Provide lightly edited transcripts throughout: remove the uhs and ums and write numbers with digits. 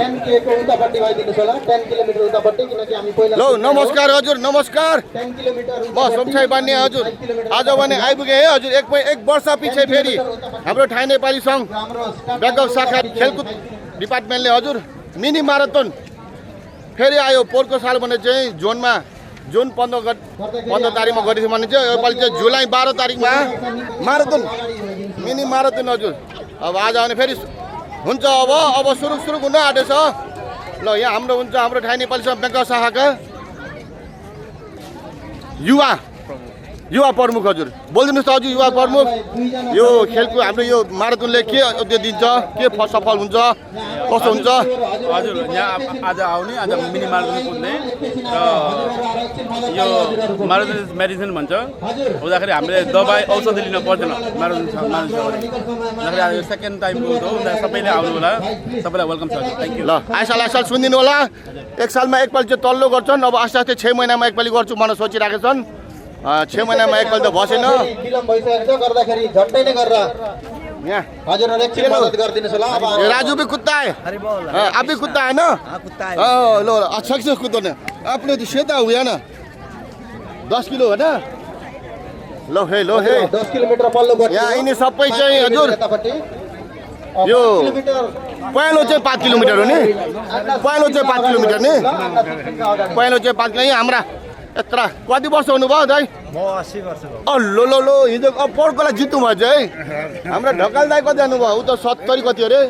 10 को उतापट्टि भइदिनुस् होला 10 किलोमिटर उतापट्टि किनकि हामी पहिला लो नमस्कार हजुर नमस्कार 10 किलोमिटर म सोमसाई बान्ने हजुर आज भने आइपुगे है हजुर एक वर्ष पछि फेरि हाम्रो ठाउँ नेपाली सङ्घ ब्याङ्क शाखा खेलकुद डिपार्टमेन्टले हजुर मिनी माराथन फेरि आयो पोहोरको साल भने चाहिँ जुन 15 तारिकमा गरेको थियो भने चाहिँ योपालि चाहिँ जुलाई 12 तारिकमा माराथन मिनी माराथन हजुर अब आज भने फेरि हुन्छ अब सुरु हुन आँटेछ ल यहाँ हाम्रो ठाउँ नेपाली सङ्घ ब्याङ्क शाखाका युवा प्रमुख हजुर बोलिदिनुहोस् त हजुर युवा प्रमुख यो खेलको हाम्रो यो माराथनले के दिन्छ के सफल हुन्छ कस्तो हुन्छ हजुर यहाँ आज आउने आज मिनी माराथन कुद्ने र यो माराथन मेडिसिन भन्छ हुँदाखेरि हामीले दबाई औषधि लिन पर्दैन माराथन हुँदाखेरि आज सेकेन्ड टाइमको हो सबैले आउनु होला सबैलाई वेलकम छ थ्याङ्क यू ल आइसाल सुनिदिनु होला एक सालमा एकपालि चाहिँ तल्लो गर्छन् अब आस्ते 6 महिनामा एकपालि गर्छु भनेर सोचिरहेको छन् 6 महिनामा एकपल्ट त बसेन विलम्ब भइसकेको छ गर्दाखेरि झट्टै नै गरेर यहाँ हजुरहरु एकछिन मद्दत गरिदिनुस् होला अब राजू भी कुत्ता है आप भी कुत्ता है ना लो अच्छा से कुत्ता ने आपने तो शेता हुआ ना 10 किलो है ना लो हे 10 किलोमिटर पल्लो गर्छ यहाँ यिनी सबै चाहिँ हजुर यो पहिलो चाहिँ 5 किलोमिटर हो नि पहिलो चाहिँ 5 किलोमिटर नि पहिलो चाहिँ 5 किलो हाम्रा यत्रा कति वर्ष हुनुभयो दाइ म 80 वर्ष भयो लो हिजो पोहोरकोलाई जित्नु भएछ है हाम्रो ढकाल दाइ कति जानुभयो ऊ त 70 कति अरे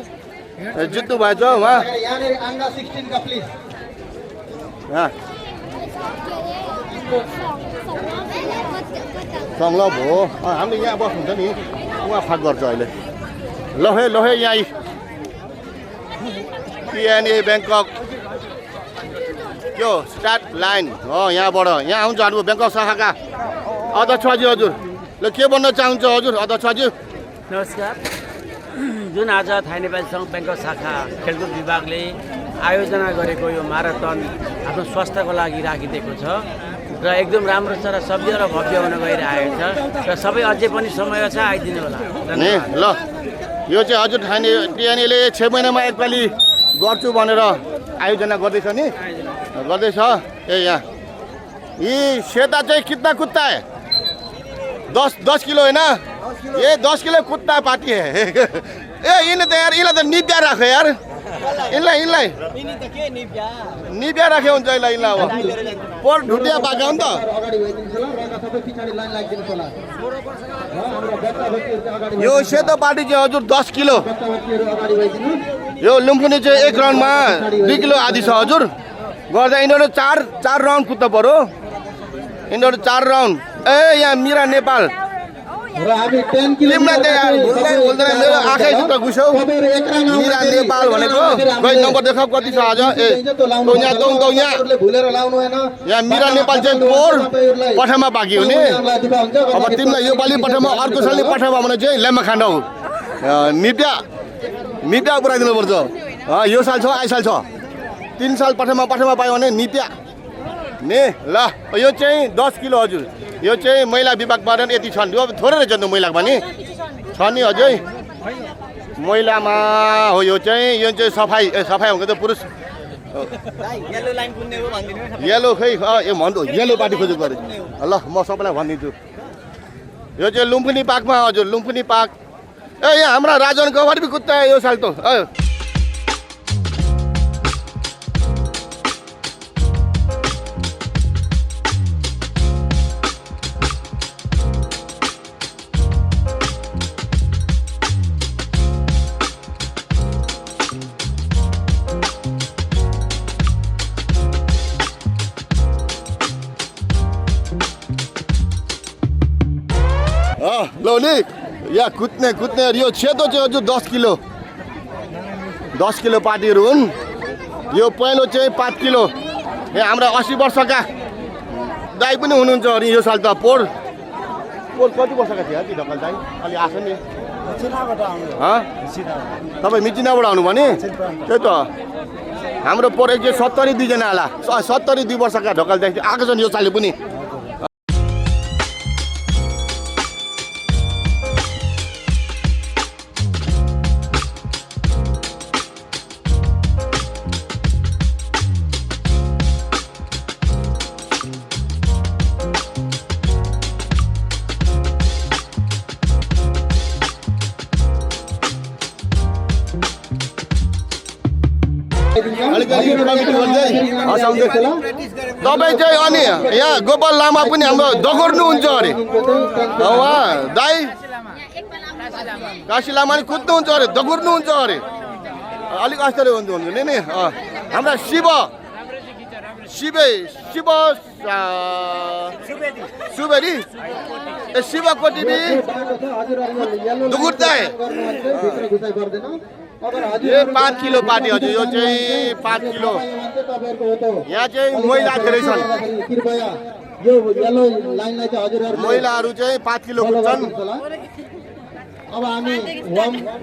जित्नु भएछ उहाँ यहाँनिर आङ्गा 16 का प्लिज सङ्ल भयो हामीले यहाँ बस्नुहुन्छ नि उहाँ फाट गर्छ अहिले ल हे यहाँ पिएनए ब्याङ्कक यो स्टार्ट लाइन हो यहाँबाट यहाँ आउँछ हाम्रो ब्याङ्क शाखाका अध्यक्षजी हजुर ल के भन्न चाहन्छ हजुर अध्यक्षजी नमस्कार जुन आज थाई नेपाली सङ्घ ब्याङ्क शाखा खेलकुद विभागले आयोजना गरेको यो माराथन आफ्नो स्वास्थ्यको लागि राखिदिएको छ र एकदम राम्रो छ र सभ्य र भव्य हुन गइरहेको छ र सबै अझै पनि समय छ आइदिनु होला नि ल यो चाहिँ हजुर टिएनएले 6 महिनामा एकपालि गर्छु भनेर आयोजना गर्दैछ नि गर्दैछ ए यहाँ यी सेता चाहिँ कितना कुत्ता है 10 किलो है ना ये 10 किलो कुत्ता पार्टी है ए यिनले त यार यिनलाई त निप्या राख्यो यार यिनलाई निप्या राख्यो हुन्छ यिनलाई अब पोर ढुटिया पाएको हो नि त अगाडि भइदिनुस् होला रका सबै पछाडी लाइन लाग्दिनुस् होला हाम्रो बच्चा बच्चीहरु अगाडि यो सेतो पार्टी चाहिँ हजुर 10 किलो बच्चा बच्चीहरु अगाडि भइदिनु यो लुम्फुनी चाहिँ 1 राउन्डमा 2 किलो आदि छ हजुर गर्दा यिनीहरू 4 राउन्ड कुद्दा पर्यो यिनीहरू 4 राउन्ड ए यहाँ मिरा नेपाल र हामी 10 तिमीलाई त यार बोल्दैन मेरो आँखै सुत्ता घुस्यौ मिरा नेपाल भनेको गइ नम्बर देखाउ कति छ आज ए यहाँ भुलेर लाउनु हैन यहाँ मिरा नेपाल चाहिँ पोर पठामा बाँकी हुने अब तिमीलाई यो पालि पठामा अर्को सालले पठामा भने चाहिँ लेम्मा खाण्ड हो निप्या पुऱ्याइदिनु पर्छ यो साल छ आइसाल छ 3 साल पठामा पायो भने निप्या ने ल यो चाहिँ 10 किलो हजुर यो चाहिँ महिला विभागबाट यति छन् यो थोरै रहेछ नि महिलाको पनि छ नि अझै महिलामा हो यो चाहिँ सफाइ भनेको त पुरुष येलो खै यो भन्दो येलो पार्टी खोजेको अरे ल म सबैलाई भनिदिन्छु यो चाहिँ लुम्फुनी पार्कमा हजुर लुम्फुनी पार्क ए यहाँ हाम्रा राजन गवार भी कुत्ता यो साल त लो नि या कुद्ने यो सेतो चाहिँ हजुर 10 किलो पार्टीहरू हुन् यो पहिलो चाहिँ 5 किलो यहाँ हाम्रा 80 वर्षका दाइ पनि हुनुहुन्छ अनि यो साल त पोर कति वर्षका थियो ती ढकाल दाइ अलि आछ नि तपाईँ मिचिनाबाट आउनु भने त्यही त हाम्रो पोर एक 72 जना होला 72 वर्षका ढकाल दाइ आएको छन् यो सालले पनि अलिकति कमिटी गर्दै हँसाउँदै तपाईँ चाहिँ अनि यहाँ गोपाल लामा पनि हाम्रो दगुर्नुहुन्छ अरे उहाँ दाई काशी लामा नि कुद्नुहुन्छ अरे दगुर्नुहुन्छ अरे अलिक आश्चर्य हुन्छ नि हाम्रा सुवेदी शिव कोटिबी दुगुर्ता है ये 5 किलो पार्टी हजुर यो चाहिँ 5 किलो यहाँ चाहिँ महिला धेरै छन् महिलाहरू चाहिँ 5 किलो कुद्छन् अब हामी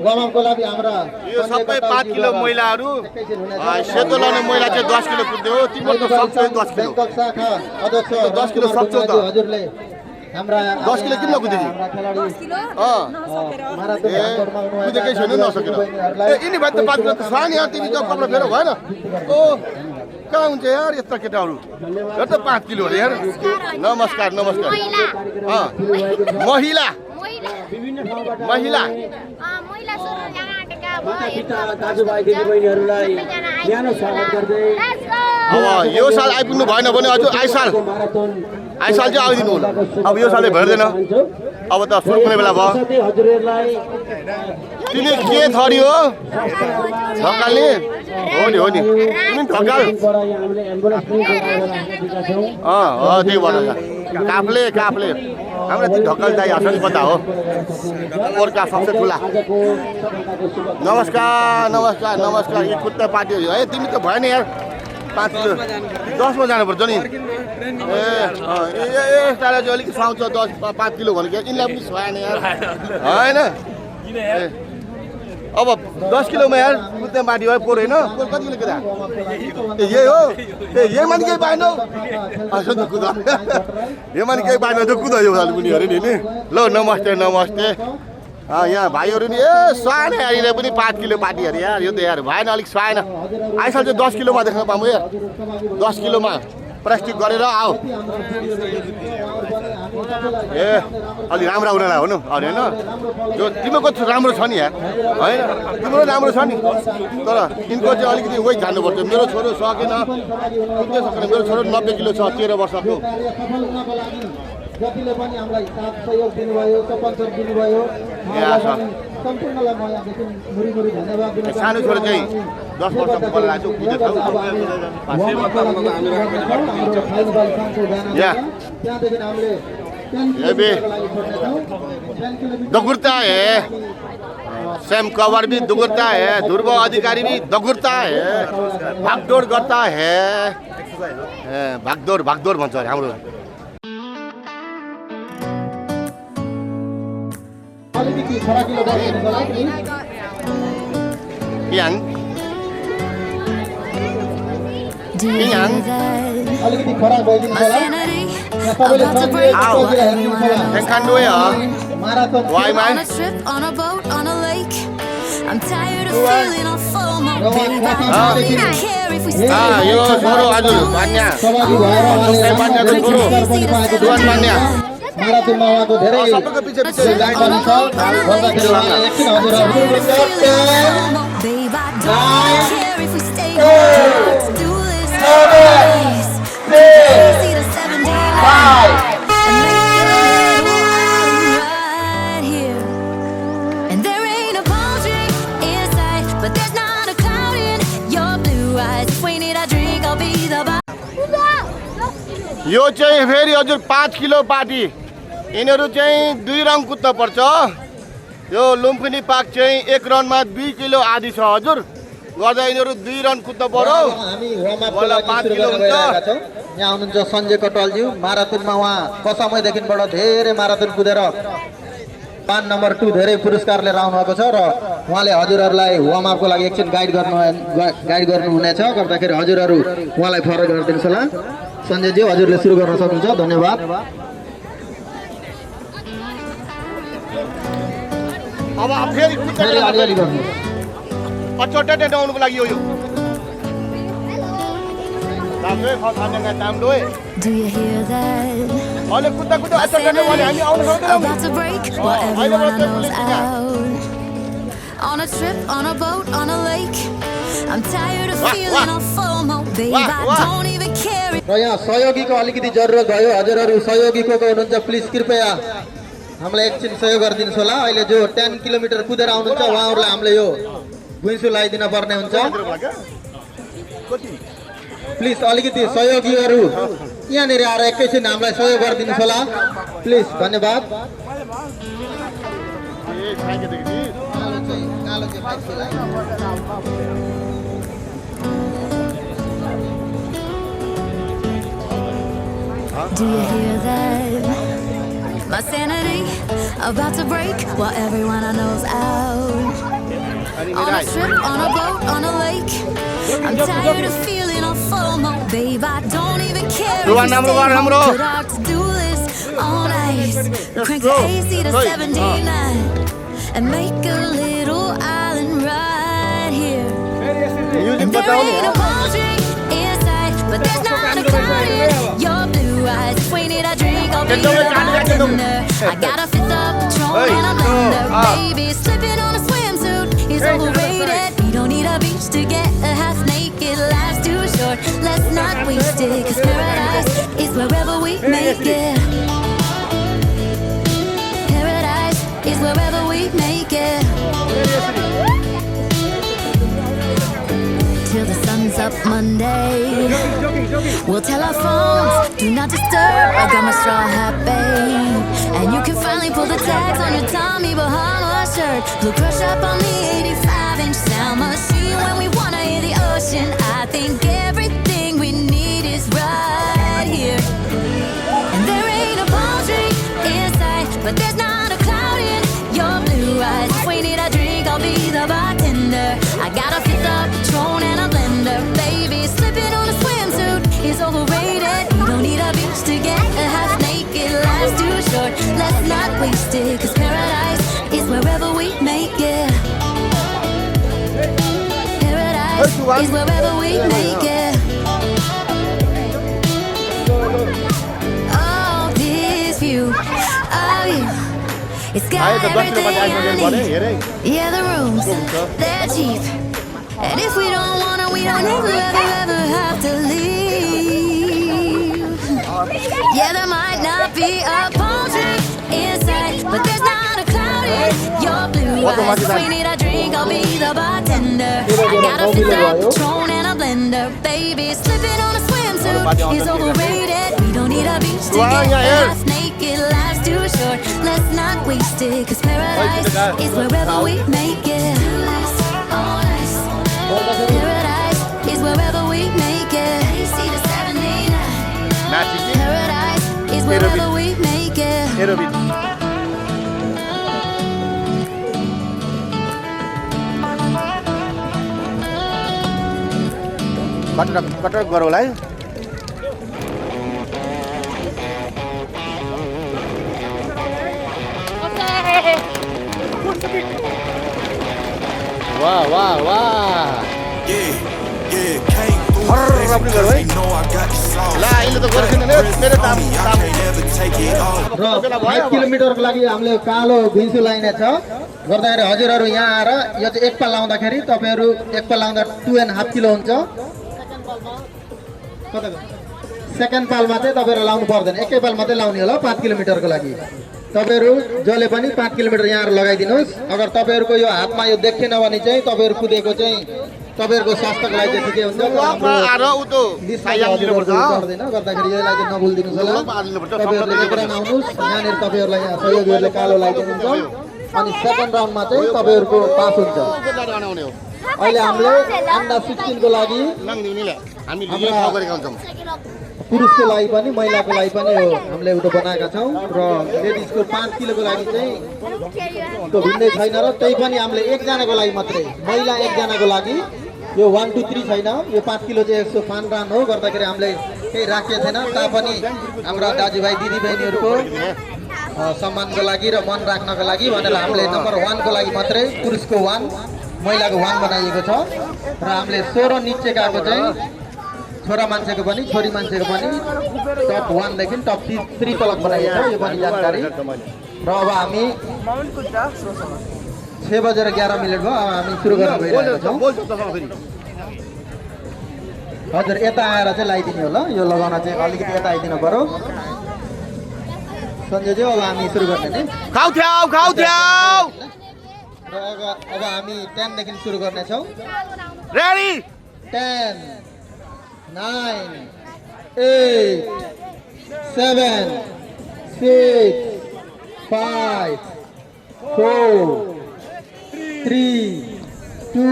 वामअपको लागि हाम्रा यो सबै 5 किलो महिलाहरू सेतो लाउने महिला चाहिँ 10 किलो कुद्यो तिम्रो त सक्छ 10 किलो बैंकक शाखा अध्यक्ष 10 किलो सक्छ त हजुरले हाम्रा 10 किलो किन कुद्यो कुदेकै छैन नसकेर यिनी भाइ त 5 किलो त सानी यार तिमी त कपडा फेर भएन ओ कहाँ हुन्छ यार यस्ता केटाहरू यो त 5 किलो हो यार नमस्कार महिला महिला दाजुभाइ दिदीबहिनीहरूलाई न्यानो स्वागत गर्दै अब यो साल आइपुग्नु भएन भने हजुर आइसाल चाहिँ आइदिनु होला अब यो सालले भेट्दैन अब त सुर्कुने बेला भयो तिमी के थरी हो ढकाल्ने हो नि तिमी ढकाल त्यही भएर काफले हाम्रो त्यो ढकाल दाइ हसन कता हो पोर्का सबसे ठुला नमस्कार यो कुत्ता पार्टी हो है तिमी त भएन यार 5 किलो 10 मा जानुपर्छ नि यस्तालाई चाहिँ अलिक सुहाउँछ 5 किलो भनेको यिनलाई पनि सुहाएन यार होइन अब 10 किलोमा यार कुद्ने बाटी भयो पोर होइन पोर कति किलो केटा यही हो यही मानि केही पाएन कुदा यो मानि केही पाएन त कुदा यो खालि पनि अरे नि ल नमस्ते यहाँ भाइहरू नि सुहाएन यार यिनीहरू पनि 5 किलो पार्टी अरे यार यो त यार भएन अलिक सुहाएन आइसाल चाहिँ 10 किलोमा देख्न पाऊँ यार 10 किलोमा प्लास्टिक गरेर आऊ अलि राम्रो उनीहरूलाई हो नि होइन जो तिमीको राम्रो छ नि यार होइन तिम्रो राम्रो छ नि तर यिनको चाहिँ अलिकति वेट जानुपर्छ मेरो छोरो सकेन कुद्नै सकेन मेरो छोरो 90 किलो छ 13 वर्षको जतिले पनि हामीलाई साथ सहयोग दिनुभयो स्पोन्सर दिनुभयो सम्पूर्णलाई म यहाँदेखि मुरी धन्यवाद दिन चाहन्छु सानो छोरो चाहिँ 10 वर्षको बल्ल आज कुदेछ त्यहाँदेखि हामीले दगुर्ता है सैम कंवर भी दगुर्ता है ध्रुव अधिकारी भी दगुर्ता है भागदौड़ करता है भागदौड़ भन्छ अरे हाम्रो अलिकति खराब भइदिनु होला सबैले Why, man? I'm tired of feeling all FOMO. Baby, I don't even care if we stay. यो छोरो हजुर मान्या छोरो माराथनमा उहाँको धेरै सबैको पछि लाइन छ भन्दाखेरि उहाँले एकछिन हजुरहरू Babe, I don't care if we stay. Let's do this. See the 7 day line and make it right here. And there ain't a palm tree inside, but there's not a cloud in your blue eyes. If we need a drink, I'll be the bar. यो चाहिँ फेरि हजुर 5 kilo party यिनीहरू चाहिँ 2 round कुद्न पर्छ यो लुम्फिनी park चाहिँ 1 राउन्डमा 2 किलो आदि छ हजुर गर्दा यिनीहरू 2 राउन्ड कुद्न पर्यो हामी वार्मअपको लागि 5 किलो गइरहेका छौं यहाँ हुनुहुन्छ सञ्जय कटवालज्यू माराथनमा उहाँ कसमैदेखिबाट धेरै माराथन कुदेर 5 नम्बर 2 धेरै पुरस्कार लिएर आउनु भएको छ र उहाँले हजुरहरूलाई वार्मअपको लागि एकछिन गाइड गर्नु हुनेछ गर्दाखेरि हजुरहरू उहाँलाई फलो गरिदिनुहोस् होला सञ्जयजी हजुरले सुरु गर्न सक्नुहुन्छ धन्यवाद अब फेरि फेरि अलिअलि गर्नु अचोटे आउनुको लागि यो दामले खसाने काम दोए Do you hear that? अहिले कुद्दा अचोटे भने हामी आउन सक्दैनौँ About to break what everyone knows out. On a trip, on a boat, on a lake. I'm tired of feeling all FOMO, babe. I don't even care. र यहाँ सहयोगीको अलिकति जरुरत भयो हजुरहरू सहयोगी को हुनुहुन्छ प्लिज कृपया हामीलाई एकछिन सहयोग गरिदिनुहोस् होला अहिले जो 10 किलोमिटर कुदेर आउनुहुन्छ उहाँहरूलाई हामीले यो गुइसो लगाइदिन पर्ने हुन्छ प्लिज अलिकति सहयोगीहरू यहाँनिर आएर एकैछिन हामीलाई सहयोग गरिदिनुहोस् होला प्लिज धन्यवाद Do you hear that? My sanity about to break while everyone I know's out. On a trip, on a boat, on a lake. I'm tired of feeling all FOMO, babe. I don't even care. If you stay home, put out to do list all night. Crank the AC to 79 and make a little island right here. And there ain't a palm tree inside, but there's not a cloud in your blue eyes. If we need a drink, I'll be the bartender. I got a fifth of Patron and a blender. Baby, slipping on a swimsuit is overrated. You don't need a beach to get a half naked. Life's too short, let's not waste it. Cause paradise is wherever we make it. Paradise is wherever we make it. Till the sun's up Monday. We'll tell our phones, do not disturb. I got my straw hat, babe. And you can finally pull the tags on your Tommy Bahama shirt. Blue crush up on the 85-inch sound machine. When we wanna hear the ocean, I think everything we need is right here. And there ain't a palm tree inside, but there's not a cloud in your blue eyes. If we need a drink, I'll be the bartender. I got a fifth of Patron and a blender. Baby, slipping on a swimsuit is overrated. You don't need a beach to get a half naked. Life's too short, let's not waste it. Cause paradise is wherever we make it. Paradise is wherever we make it. Oh, this view of you, it's got everything I need. Yeah, the rooms, they're cheap. And if we don't wanna, we don't ever have to leave. Yeah, there might not be a palm tree inside, but there's not a cloud in your blue eyes. If we need a drink, I'll be the bartender. I got a fifth of Patron and a blender. Baby, slipping on a swimsuit is overrated. We don't need a beach to get half naked. Life's too short, let's not waste it. Cause paradise is wherever we make it. Paradise is wherever we make it. Paradise is wherever we make it. Cutter गरौँ होला है वाह वाह वाह अपनी गरौँ है ला अहिले त गर्छिन नि मेरो ताम र 5 किलोमिटरको लागि हामीले कालो गुइसो लाइने छ गर्दाखेरि हजुरहरू यहाँ आएर यो चाहिँ एक पाल लाउँदाखेरि तपाईहरु एक पाल लाउँदा 2.5 किलो हुन्छ सेकेन्ड पालमा चाहिँ तपाईहरु लाउनु पर्दैन एकै पाल मात्रै लाउने होला 5 किलोमिटरको लागि तपाईहरु जसले पनि 5 किलोमिटर यहाँ लगाइदिनुस् अगर तपाईहरुको यो हातमा यो देखेन भने चाहिँ तपाईहरु कुदेको चाहिँ तपाईहरुको स्वास्थ्यको लागि चाहिँ ठिकै हुन्छ आएर उ त सायाङ दिनु पर्छ गर्दैन गर्दाखेरि यसलाई चाहिँ नभुल्दिनुस् होला तपाईहरुले एकरान आउनुस् यहाँनिर तपाईहरुलाई यहाँ सहयोगीहरुले कालो लगाइदिनुहुन्छ अनि सेकेन्ड राउन्डमा चाहिँ तपाईहरुको पास हुन्छ अहिले हामीले अन्डर 16 को लागि हामी भिडियो ठाउँ गरेका हुन्छौं पुरुषको लागि पनि महिलाको लागि पनि हो हामीले एउटा बनाएका छौं र लेडिजको 5 किलोको लागि चाहिँ त्यो भिन्दै छैन र त्यही पनि हामीले एक जनाको लागि मात्रै महिला एक जनाको लागि यो 1 2 3 छैन यो 5 किलो चाहिँ 105 रन हो गर्दाखेरि हामीले केही राखेको छैन तापनि हाम्रो दाजुभाइ दिदीबहिनीहरुको सम्मानको लागि र मन राख्नको लागि भनेर हामीले नम्बर 1 को लागि मात्रै पुरुषको 1 महिलाको 1 बनाइएको छ र हामीले 16 निचे गएको चाहिँ छोरा मान्छेको पनि छोरी मान्छेको पनि टप 1 देखि टप 3 तलक बनाइएको छ यो पनि जानकारी र अब हामी 6 बजेर 11 मिनेट भयो अब हामी सुरु गर्न गइरहेका छौं हजुर यता आएर चाहिँ लगाइदिने हो ल यो लगाउन चाहिँ अलिकति यता आइदिनु पर्यो सञ्जयज्यू अब हामी सुरु गर्ने नि खाऊ थ्याउ र अब हामी 10 देखि सुरु गर्नेछौँ रेडी 10 9 8 7 6 5 4 3 2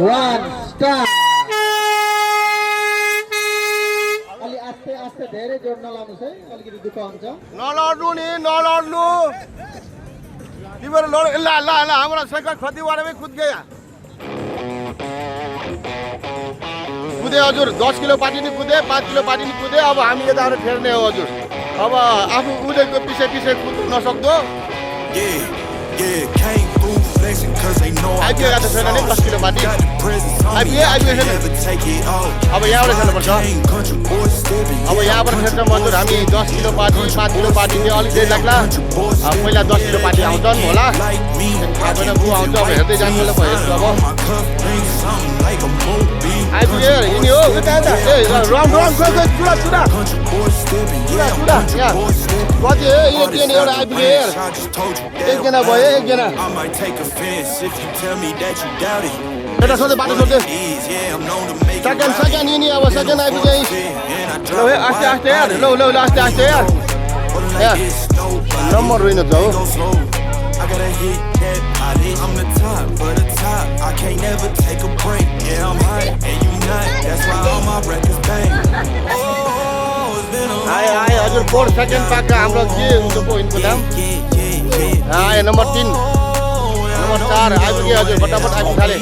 1 स्टार्ट अलि आस्ते आस्ते धेरै जोड नलाउनुस् है अलिकति दुःख हुन्छ नलड्नु तिम्रो लड ल हाम्रो साइकल खतीवाडमै कुद गया कुदे हजुर 10 किलो पाटी नि कुदे 5 किलो पाटी नि कुदे अब हामी यताबाट फेर्ने हो हजुर अब आफू उदेको पछि कुद्नु नसक्दो आइपुगेका त छैन नि 10 किलो पाटी आइपुगेको छैन अब यहाँबाट खेल्नुपर्छ अब यहाँबाट खेल्छ मजदुर हामी 10 किलो पाटी 5 किलो पाटी चाहिँ अलिक धेरै लाग्ला पहिला 10 किलो पाटी आउँछन् होला आफैले बु आउँछ अब हेर्दै जानु होला भयो अब आइपुग्यो हिँड्ने हो रम चुरा यहाँ कति एकजना एउटा आइपुग्यो एकजना भयो एकजना एउटा सोध्दै बाटो सोध्दै सेकेन्ड यिनी अब सेकेन्ड आइपुग्यो ल आस्ते आस्ते यार ल आस्ते आस्ते यार नम्बर होइन त हो I gotta hit that body. I'm the top, but the top. I can't never take a break. Yeah, I'm hot and you not. That's why all my records bang. Oh, it's been a आए हजुर 4 second पाका हाम्रो के हुन्छ पोइन्टको नाम आए number 3 number 4 आइपुग्यो हजुर फटाफट आइपुग्नु थाले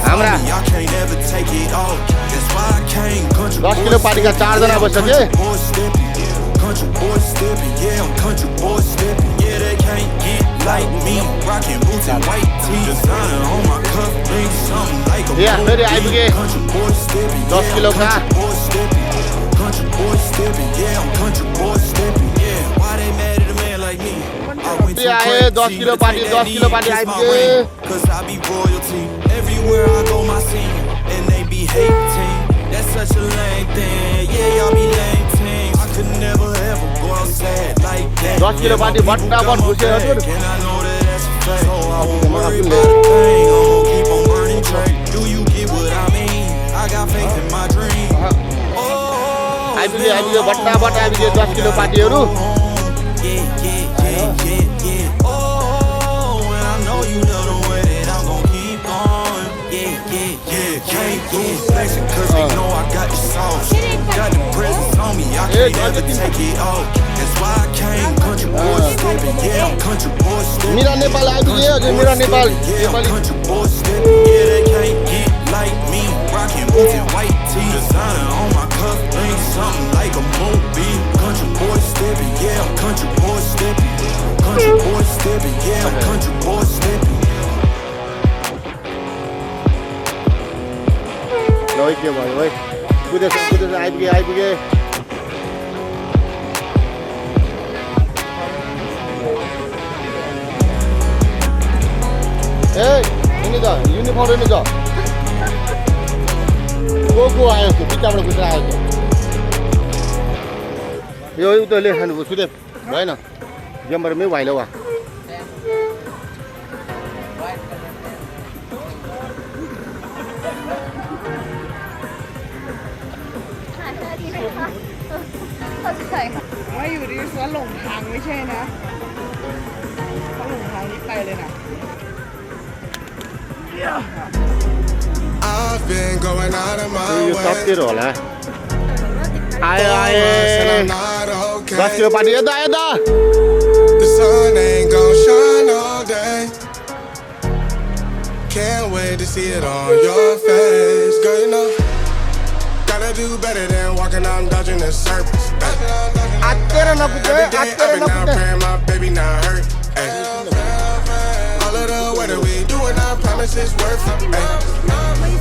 हाम्रा 10 किलो पाटीका 4 जना बसिसके यहाँ फेरि आइपुगे 10 किलो का आए 10 किलो पाटी आइपुगे everywhere I go my scene and they be hating that's such a lame thing yeah y'all be lame things I could never ever go outside like that 10 kilo पाटी बट्टाबट घुसे हजुर and I know that that's a fact so I won't worry about a thing I'm gonna keep on burning track do you get what I mean I got faith in my dream आइपुगे बट्टाबट आइपुगे 10 kilo पाटीहरु Cause they know I got the sauce. Got the presents on me, I can't ever take it off. That's why I came country boy stepping. Yeah, I'm country boy stepping. Mira Nepal आइपुगे हजुर Mira Nepal Nepali country boy stepping. Yeah, they can't get like me. Rockin' boots and white tee. Designer on my cuff, ain't something like a movie. Country boy stepping. Yeah, I'm country boy stepping. Country boy stepping. Yeah, I'm country boy stepping. ल के भयो है कुदेछ आइपुगे ए यिनी त uniform रहेन त को आयो त्यो बिचबाट गुजेर आयो यो उता लेखानु सुदे भएन जम्बरमै भाइलो वाไม่อยู่ดีว่าหลงทางไม่ใช่นะเขาหลงทางนี้ไปเลยนะ I've been going out of my यो way. सबतिर होला आए And I'm not okay. 10 kilo पाटी यता The sun ain't gon' shine all day. Can't wait to see it on your face. Girl, you know, gotta do better than walking out and dodging the surface. आत्तेर नपुगे Praying my baby not hurt. Ay. All of the weather we doing, I promise it's worth it. Ay.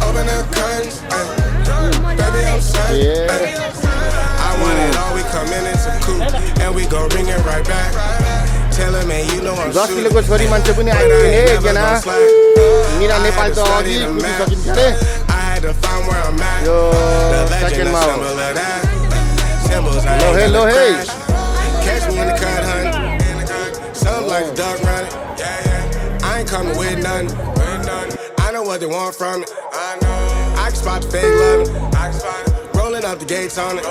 Open the curtains. Ay. Baby, I'm certain. Ay. I want it all. We come in a coupe and we gon' bring it right back. 10 किलोको छोरी मान्छे पनि आइपुगे एकजना मिरा नेपाल त अघि पुगिसकिन्छ रे यो सेकेन्डमा हो लो हे catch me in the cut honey something like a duck running I ain't coming with nothing I know what they want from it I can spot the fake loving rolling out the gates on it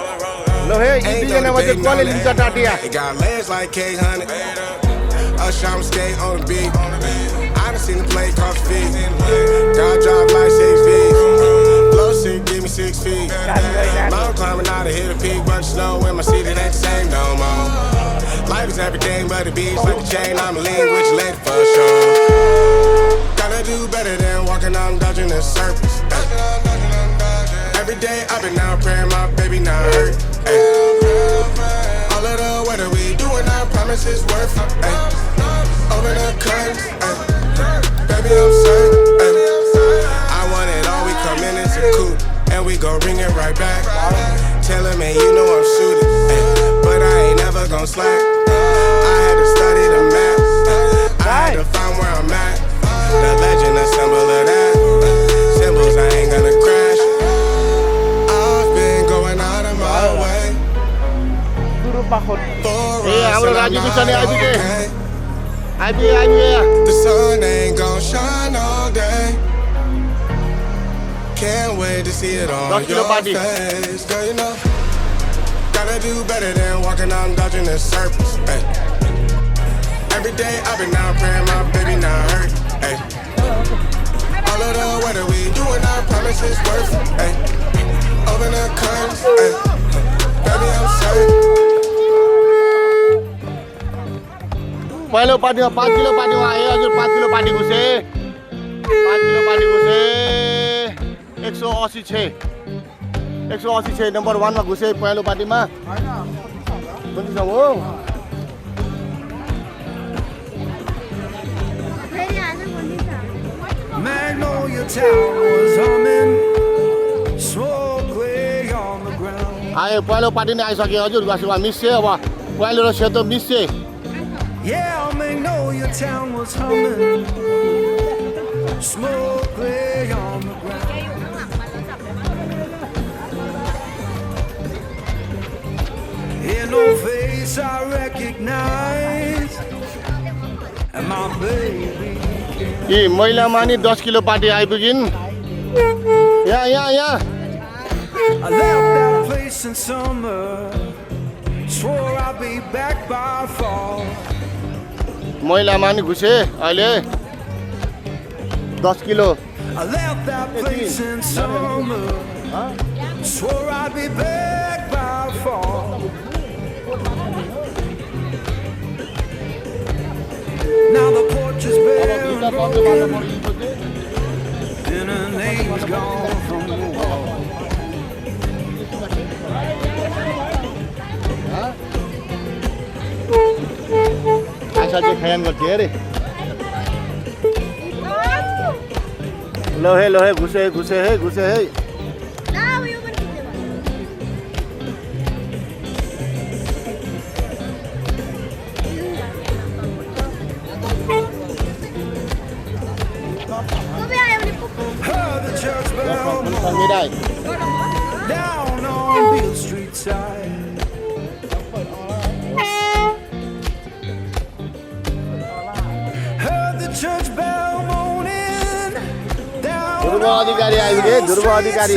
लो हे यी दुईजना मध्ये कसले लिन्छ Tatia it got legs like cake honey Usher, I'm skate on the beat. I done seen the play cost feet. God drop like 6 feet. Blow shit, give me 6 feet. Mom climbing out to hit a peak, bunch of snow in my seat, it ain't the same no more. Life is everything but the beach, like a chain, I'm a lean with your lady for sure. Gotta do better than walking out and dodging the surface. Every day I've been out praying my baby not hurt. All of the weather we doing, I promise it's worth it. Open the curtains, baby I'm certain. I want it all, we come in as a coupe, and we gon' bring it right back. Tell him, man, you know I'm shooting, but I ain't never gon' slack. I had to study the map, I had to find where I'm at. The legend, the symbol of that. Symbols, I ain't gonna crash. I've been going out of my way. हाम्रो राजु बिचने आइपुगे The sun ain't gon' shine all day. Can't wait to see it on your face. Girl, you know, gotta do better than walking out and dodging the surface. Every day I've been out praying my baby not hurt. All of the weather we doing, I promise it's worth it. Open the curtains, baby I'm certain. पहिलो पार्टीमा 5 kilo पार्टीमा आए हजुर 5 kilo party घुसे 5 kilo party घुसे 186 number 1 मा घुसे पहिलो पार्टीमा कुन चाहिँ हो Magnolia Town was humming, smoke lay on the ground. आए पहिलो पार्टी नै आइसक्यो हजुर गासुमा मिस्से अब पहिलो र सेतो मिस्से Yeah, Magnolia Town was humming, smoke lay on the ground. In no face I recognize, and my baby. यी महिला मानी 10 किलो पार्टी आइपुगिन् यहाँ I left that place in summer, swore I'd be back by fall. महिला मानी घुसे अहिले 10 kilo I left that place in summer, swore I'd be back by fall. Now the porch is bare and broken, and her name's gone from the wall. आशा चाहिँ खयान गर्थ्यो अरे लोहे लोहे घुसे घुसे है Heard the church bell down on Beale Street side. Heard the church bell moaning down ध्रुव अधिकारी आइपुगे ध्रुव अधिकारी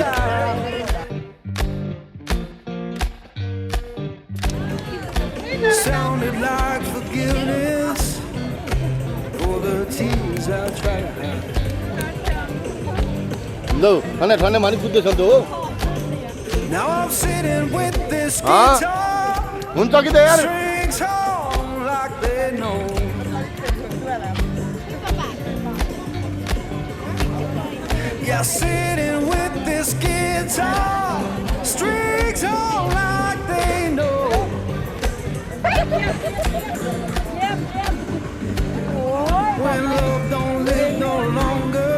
sounded like forgiveness for the tears I tried to hide. लौ खाना खाने मानि कुद्दै छ हो Now I'm sitting with this guitar, हुन्छ कि त यार strings on like they know. Yeah, sitting with this guitar, strings on like they know. When love don't live no longer,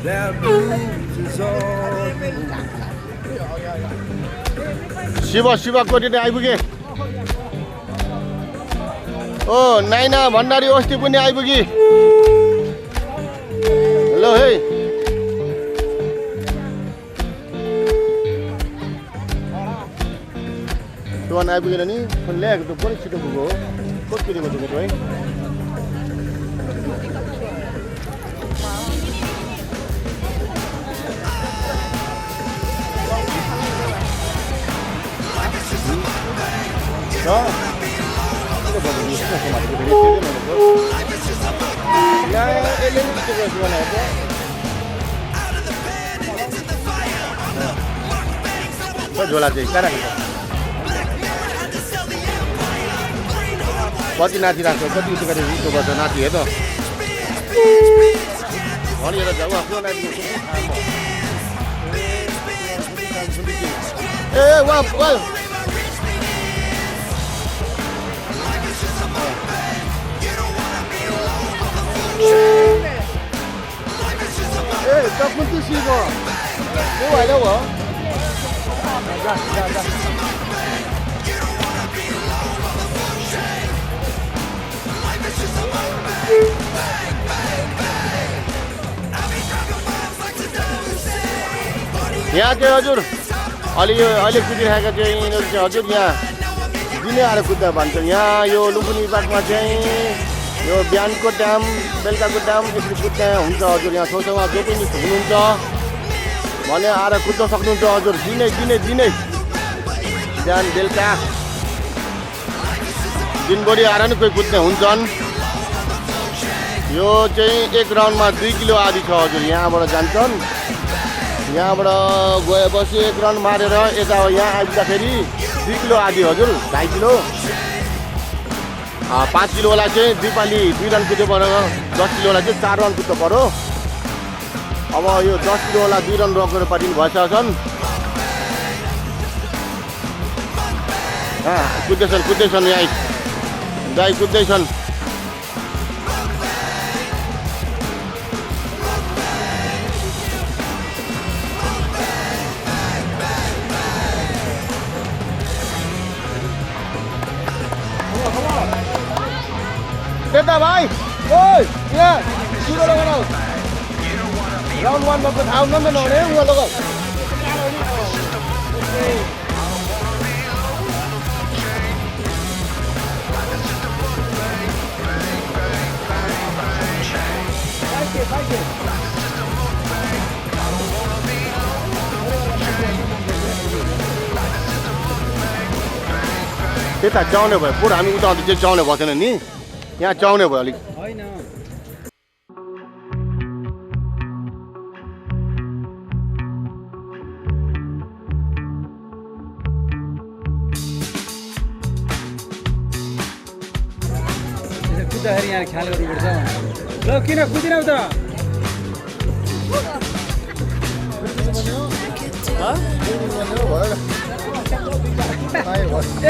that blues is all. Shiv कोटी नै आइपुगे ओ नाइना भण्डारी अस्ति पनि आइपुगी हेलो है तुवान आइपुगेन नि ल्याएको त पनि छिटो पुग्यो हो कति दिएको तिमीहरू है झोला चाहिँ कहाँ राखेको कति नाचिरहेको छ कति उसो गरेर उसो गर्छ नाची हेर त भनिएर जाऊ आफ्नो नाची ए वाह वाह ए तपाईँ त सिको के भएन हो यहाँ चाहिँ हजुर अहिले कुदिरहेका चाहिँ यिनीहरू चाहिँ हजुर यहाँ दिनै आएर कुद्दा भन्छ यहाँ यो लुम्बिनी पार्कमा चाहिँ यो बिहानको टाइम बेलुकाको टाइम यसरी कुद्दा हुन्छ हजुर यहाँ छेउछाउमा जो पनि हुनुहुन्छ भने आएर कुद्न सक्नुहुन्छ हजुर दिनै बिहान बेलुका दिनभरि आएर नि कोही कुद्ने हुन्छन् यो चाहिँ एक राउन्डमा 2 किलो आदि छ हजुर यहाँबाट जान्छन् यहाँबाट गएपछि एक राउन्ड मारेर यता यहाँ आइपुग्दाखेरि 2 किलो आदि हजुर 2.5 किलो 5 किलोवाला चाहिँ 2 पाली 2 राउन्ड कुद्यो पऱ्यो 10 किलोवाला चाहिँ 4 राउन्ड कुद्नु पऱ्यो अब यो 10 किलोवाला 2 राउन्ड रोकेर पार्टिनु भइसकेका छन् कुद्दैछन् यहाँ दाइ कुद्दैछन् Teta भाइ ओइ यहाँ सुरो लगाऊ राउन्ड 1 मा थाहा हुँदैन नहुने उहाँ लगाऊ त्यता चाउने भयो पुरा हामी उता चाहिँ चाउने भएको छैन नि यहाँ चाउने भयो अलिक कुद्दाखेरि यहाँ ख्याल गर्नुपर्छ ल किन कुदिनौ त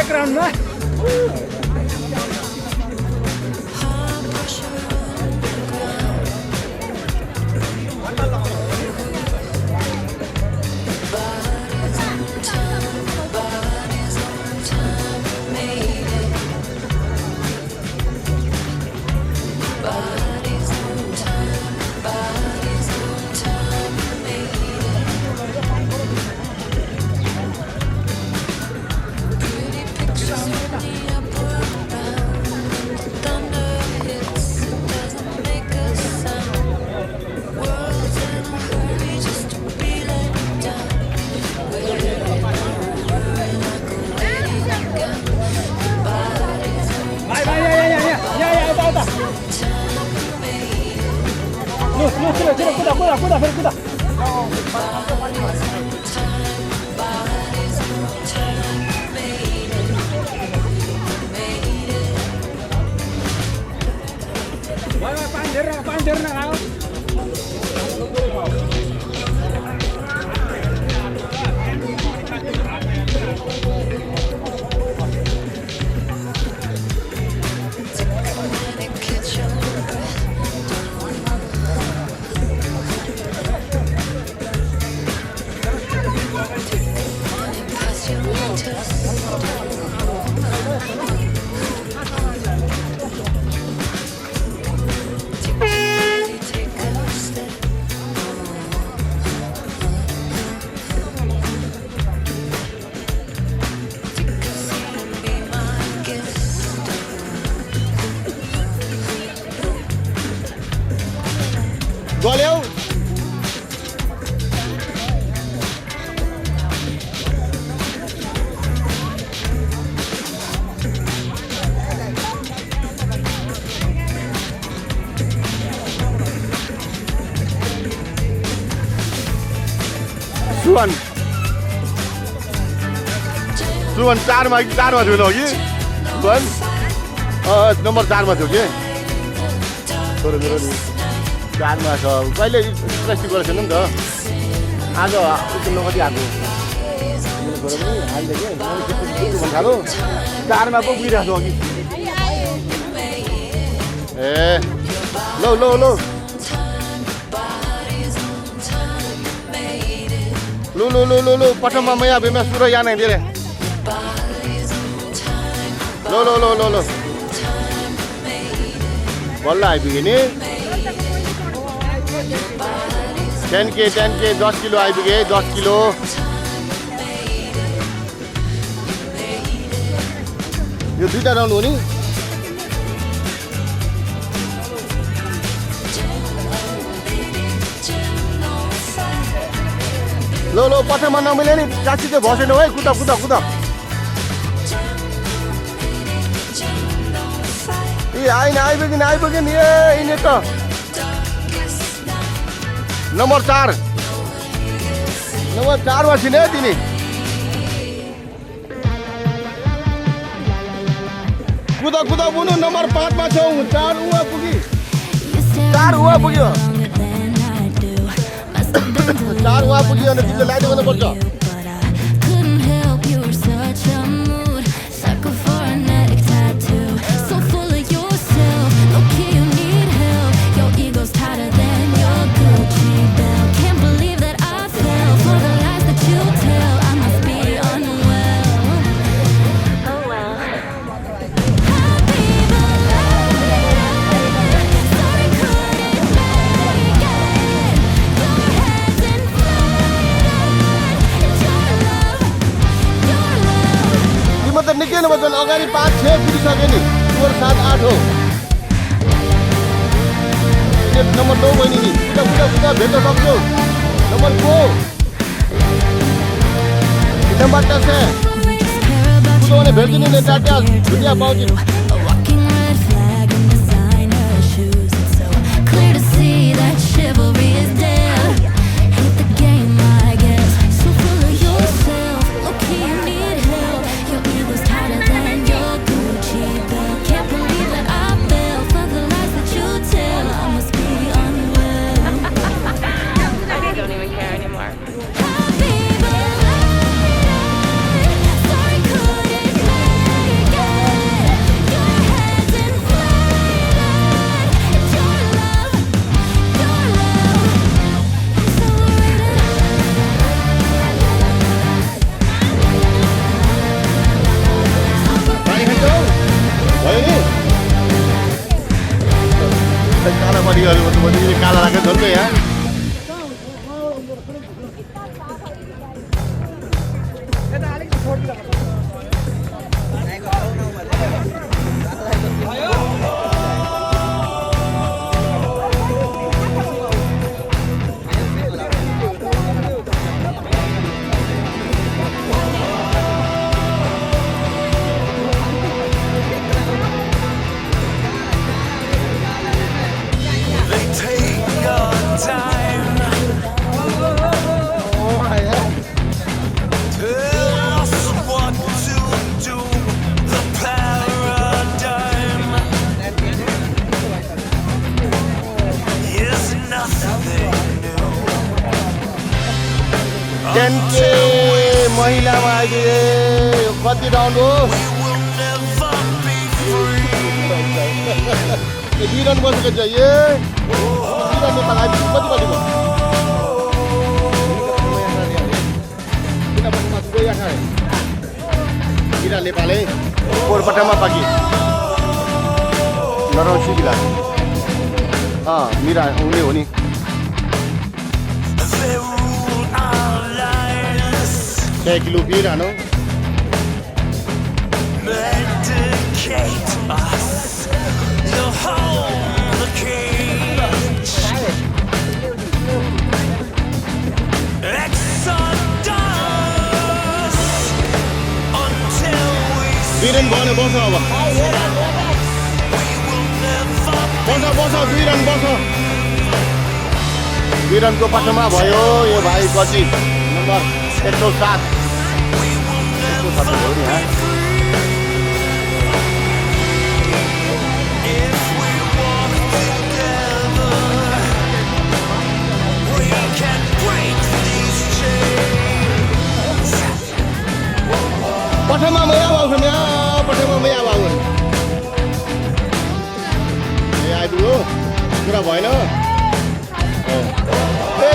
एक राउन्डमा कुदा पानी धेर नखाओ गल्यौ सुवन 4 मा थियो न अघि सुवन नम्बर 4 मा थियो कि छोरो मेरो नि 4 मा छ कहिले प्लास्टिक गरेको छैन नि त आज एकछिन कति आएको मेरो छोरो पनि हाल्दै के भन्छ थालो 4 मा पो पुगिरहेको अघि ए लो लो लो लो लो लो लो लो पटमा मया बेमा सुर या नै दिले लो लो लो लो लो बल्ल आइपुग्यो नि 10K 10 किलो आइपुगे 10 किलो यो दुईटा राउन्ड हो नि लो लो पटमा नमिले नि चाची चाहिँ भसेन है कुदा कुदा कुदा ए आइपुग्यो नि ए यिनी त नम्बर 4 मा छिन् है तिनी कुदा कुदा बुनु नम्बर 5 मा छौ 4 उहाँ पुग्यो 4 उहाँ पुग्यो अनि तिमीले लाइट गर्नुपर्छ निकै नभए अगाडि 5-6 पुगिसक्यो नि 4-7-8 हो नम्बर 9 बहिनी नि कुदा कुदा कुदा भेट्न सक्छौ नम्बर 4 नम्बर 10 कुदाउने भेट्छु नि टाटा दुनिया पाउँछ काला राखेको झन् यहाँ महिलामा अहिले कति राउन्ड हो 2 रन बसेको छ ए 2 रन नेपाल आइपुग्यो कति बजेको किरा नेपाल है पोरपटामा बाँकी नरौसी गिला मिरा उनी हो नि किलो फिर आनो बस अब बस 2 रन बस 2 रनको पछाडिमा भयो यो भाइ कति नम्बर 107 हो नि पठामा मैया बाबु छ पठामा मैया बाबु ए आइपुग्यो कुरा भएन ए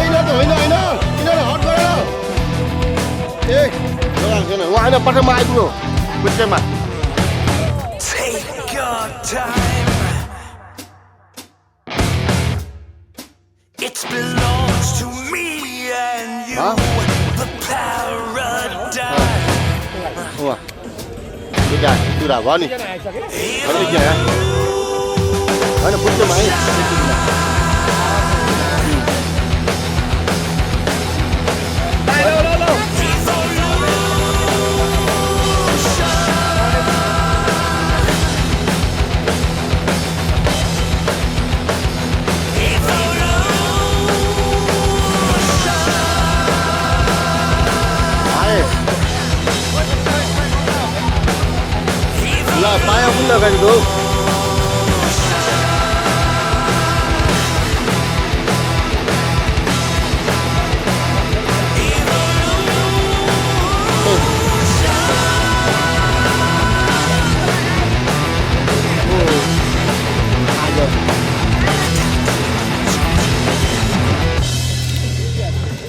यिनीहरू त होइन यिनीहरू हट गरेन ए छैन उहाँ होइन पठामा आइपुग्यो बुझ्दैमा कुरा भयो नि होइन बुझ्छौँ है ल पाया पनि लगाइदिएको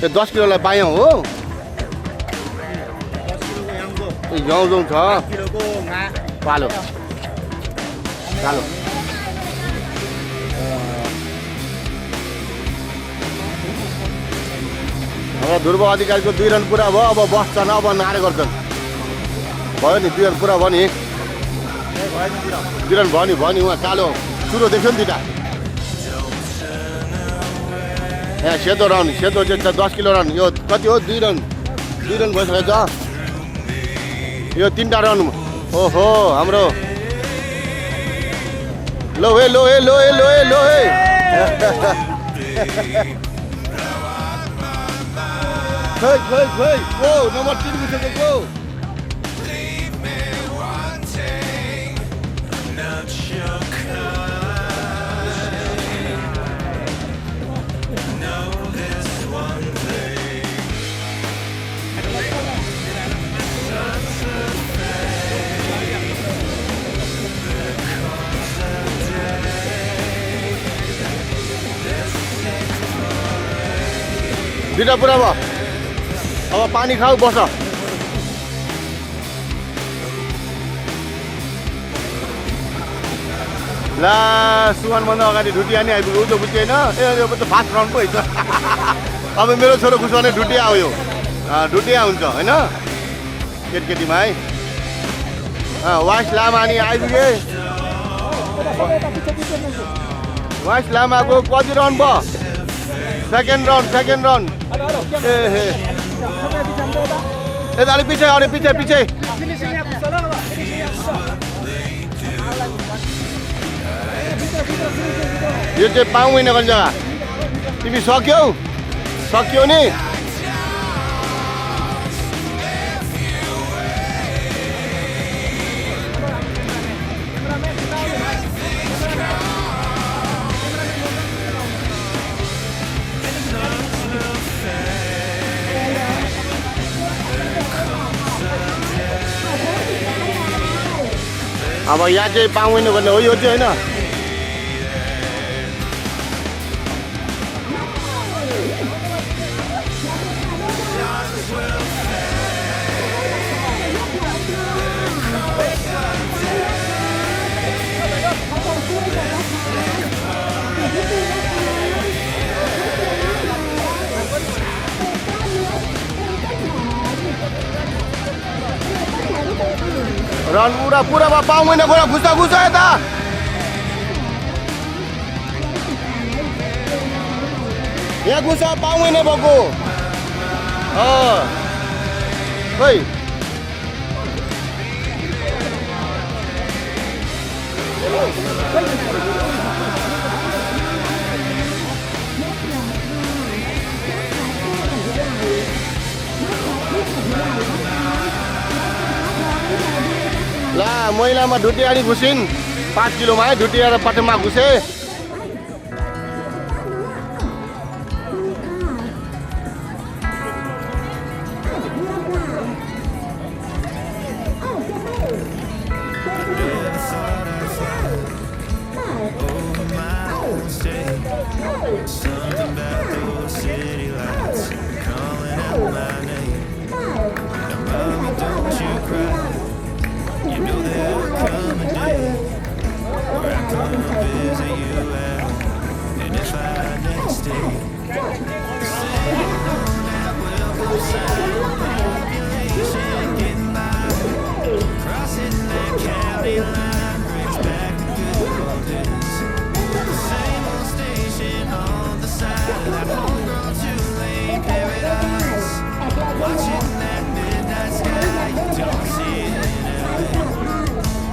त्यो 10 किलोलाई पायौँ हो जाउँ छ पालो कालो अब ध्रुव अधिकारीको 2 रन पुरा भयो अब बस्छन् अब नारे गर्छन् भयो नि 2 रन पुरा भयो नि 2 रन भयो नि उहाँ कालो सुरु देख्यो नि दुईटा यहाँ सेतो चाहिँ 10 किलो रन यो कति हो 2 रन भइसकेछ यो 3टा रन ओहो हाम्रो लो हे खै गो नम्बर 3 गुसेको गो दुईटा पुरा भयो अब पानी खाऊ बस ला सुवानभन्दा अगाडि ढुटिया नि आइपुग्यो उयो बुझ्दैन ए यो त फास्ट राउन्ड पो हुन्छ अब मेरो छोरो खुसवाने ढुटिया आयो ढुटिया हुन्छ होइन केटीमा है वाइस लामा नि आइपुगे वाइस लामाको कति रन भयो सेकेन्ड रन ए अरे पछि यो चाहिँ पाउँदैन गर्ने जग्गा तिमी सक्यौ नि अब यहाँ चाहिँ पाउँदैन भन्ने हो यो चाहिँ होइन रन पुरा पाउँदैन गोरा घुसा यता यहाँ घुसा पाउँदैन भएको खै ला महिलामा ढुटियाडी घुसिन् 5 किलोमा है ढुटिया र पटमा घुसे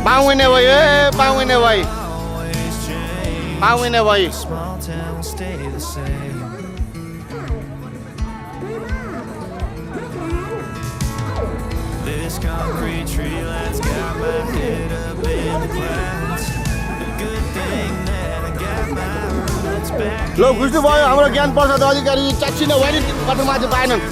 पाउने भयो ए पाउने भयो पाउने भयो Small town will stay the same. This concrete tree light's got my head up in the clouds. A good thing that I got my roots back. लो बुझ्नु भयो हाम्रो ज्ञान प्रसाद अधिकारी चाची न वाली बाटोमा चाहिँ पाएनन्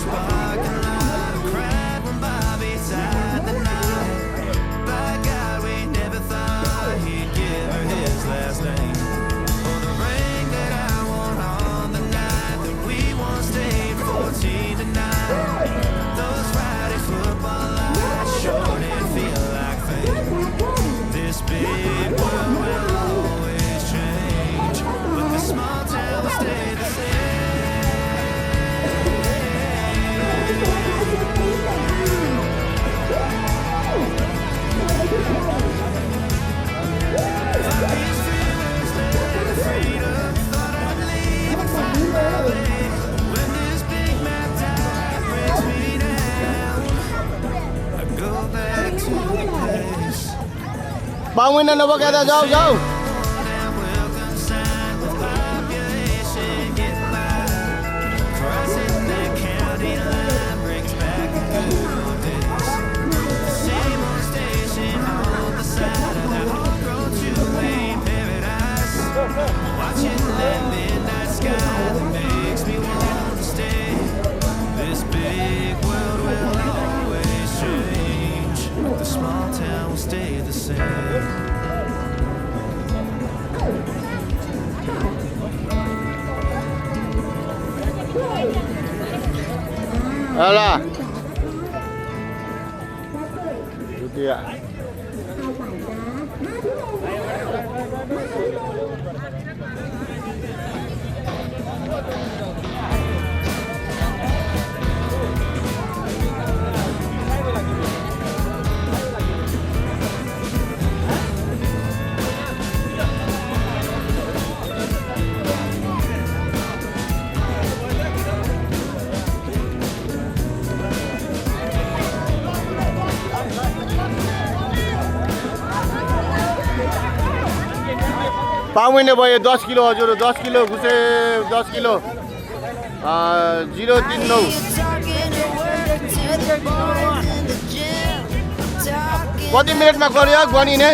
पाउने नबोकेर जाऊ जाऊ The small town will stay the same. Alah. Itu dia. पाउने भयो 10 किलो हजुर 10 किलो घुसे 10 किलो 039 कति मिनेटमा गर्यो गनिने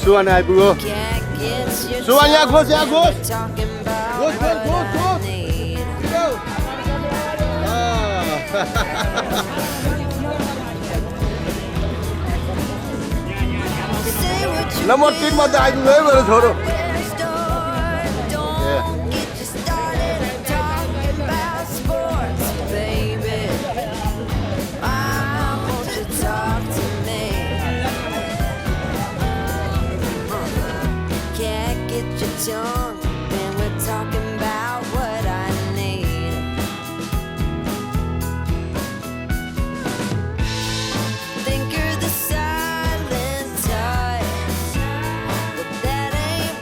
सुवान आइपुग्यो सुवान यहाँ घोष नम्बर 3 मध्ये आइपुग्यो है मेरो छोरो When we're talking about what I need, think you're the silent type, but that ain't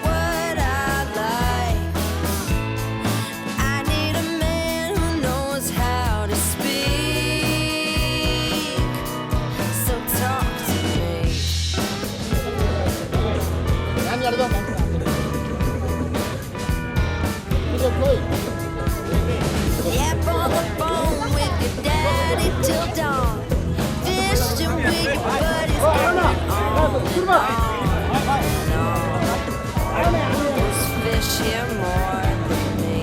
on. Fishing with your buddies going on. Who's fishing more than me?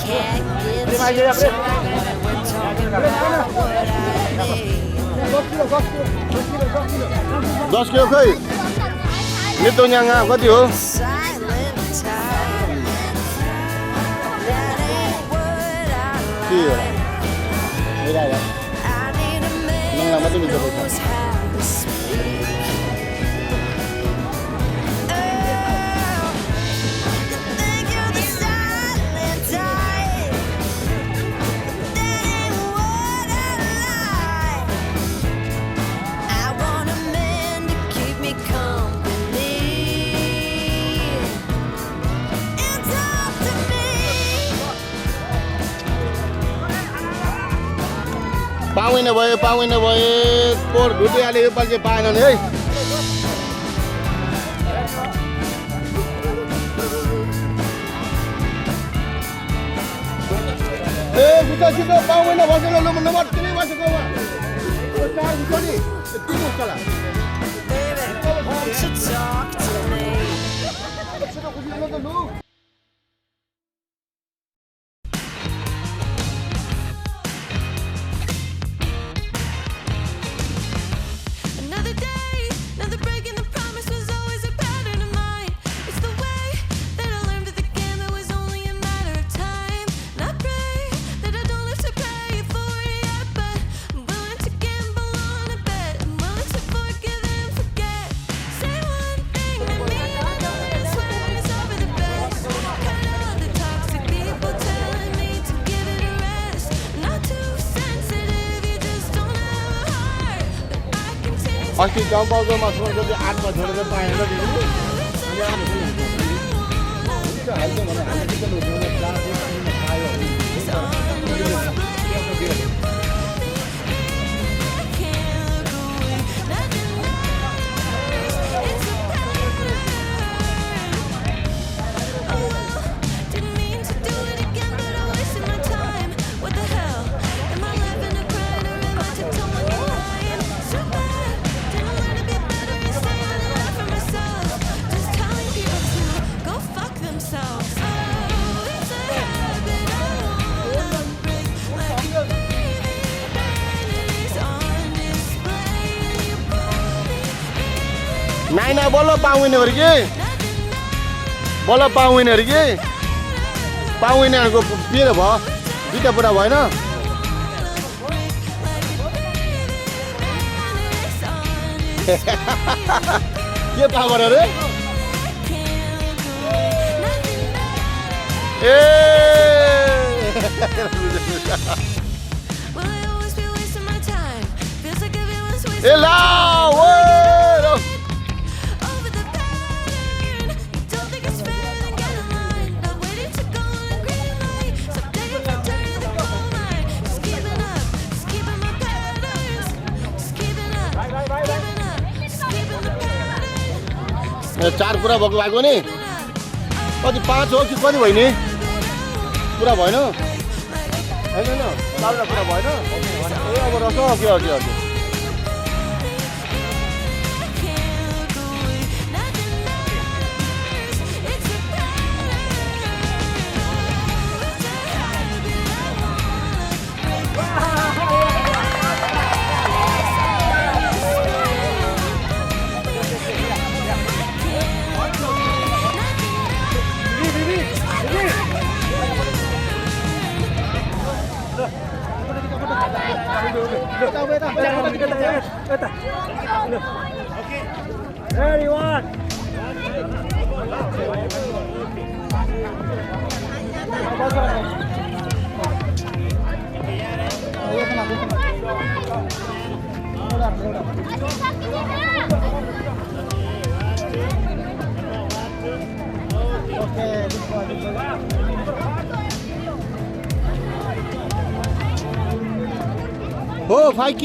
Can't get you talking when we're talking about what I need. 10 kilo खै नेतो न्याङा कति हो Silent time. That ain't what I के हो like. मेरा हो I need a man नङला मात्रै who मिल्छ knows पैसा how to speak. Oh, you think you're the silent type. That ain't what I like. I want a man to keep me company. It's up to me. पाउँदैन भयो पोर भुटिहाल्यो यो पालि चाहिँ पाएन नि है ए बुझ्छ छिटो पाउँदैन बसेर लु नम्बर 3 बसेको वा यो 4 बुझ्छ नि त्यो 3 बुझ्छ ला Baby, won't you talk to me? छिटो बुझ्नु त लु Another day, another break in the promise was always a pattern of mine. It's the way that I learned that the game it was only a matter of time. And I pray that I don't have to pay for it yet, but I'm willing to gamble on a bet. I'm willing to forgive and forget. Say one thing to me, I know that's when it's over the best. Cut out the toxic people telling me to give it a rest. Not too sensitive, you just don't have a heart. But I can take अस्ति जम्पाउजोमा सोचेको चाहिँ 8 मा छोडेर पाएन नि हाल्छ भने हामी चाहिँ उठ्नु Didn't mean to do it again, but I wasted my time. What the hell? Am I living a crying or am I tiptoeing the line? So bad. Didn't learn to be better and stay on it out for myself. Just telling people to go fuck themselves. Oh, it's a habit I wanna break. Like a baby burning is on display. You pull me in. Naina बल्ल पाउँदैन अरे के बल्ल पाउँदैन अरे के पाउँदैनहरूको के भयो दुईटा पुरा भएन के पावर अरे ए Will I always be wasting my time? Feels like everyone's A wasting ला ओ over the pattern. Don't think it's fair, then get in line. Not waiting to go on a green light. Stop taking my turn to the goal line. Just keeping up, just keeping my patterns. Just keeping up, just keeping the pattern. 4 पुरा भएको नि कति 5 हो कि कति भयो नि पुरा भएन हैन न 4 पुरा भएन ए अब रस के के हो 5K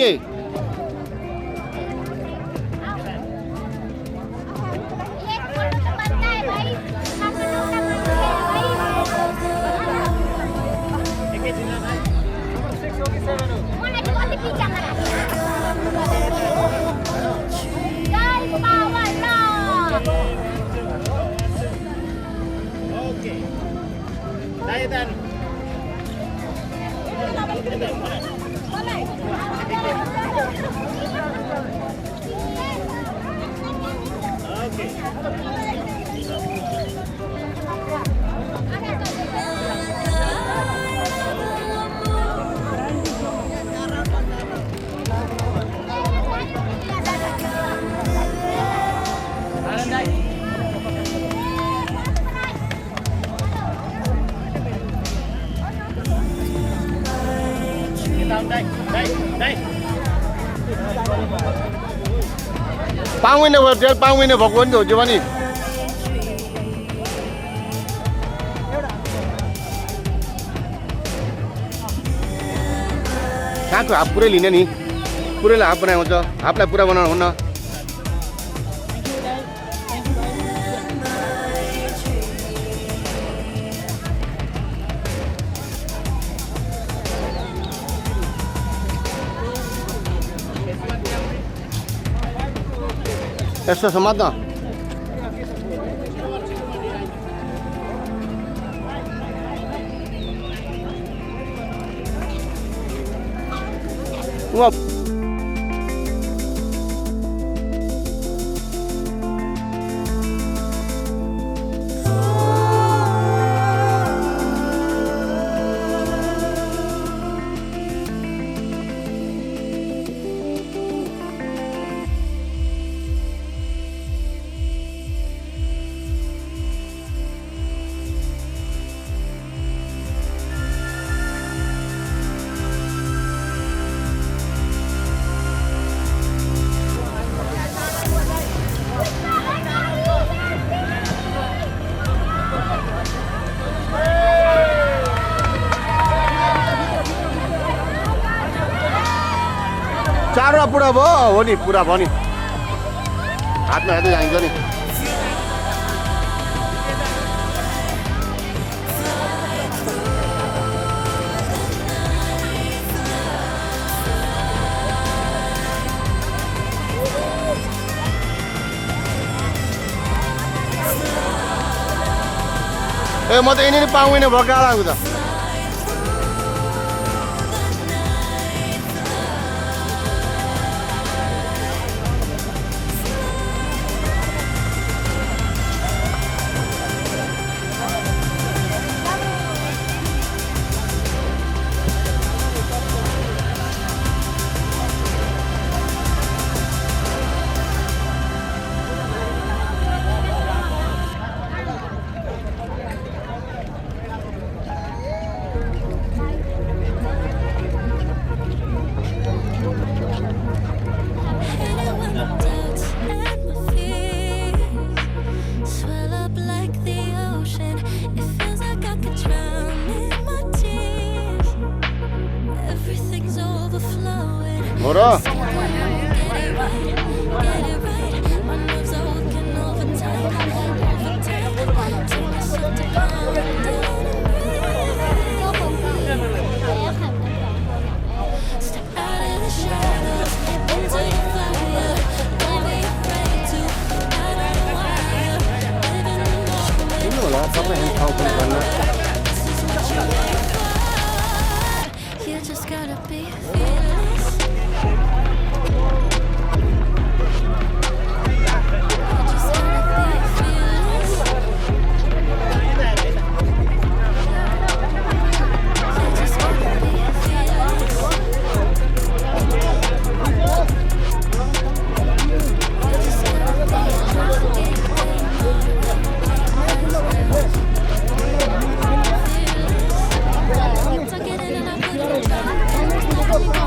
पाउँदैन तेल पाउँदैन भएको नि त हो त्यो पनि कहाँको हाफ पुरै लिने नि पुरैलाई हाफ बनाएको हुन्छ हाफलाई पुरा बनाउनु हुन्न यस्तो समात्न चारवटा पुरा भयो हो नि पुरा भयो नि हातमा हेर्दै जाइन्छ नि ए म त यिनीहरू पाउँदैन भयो गाडा आएको त हो र You just gotta be fearless. Go, go, go.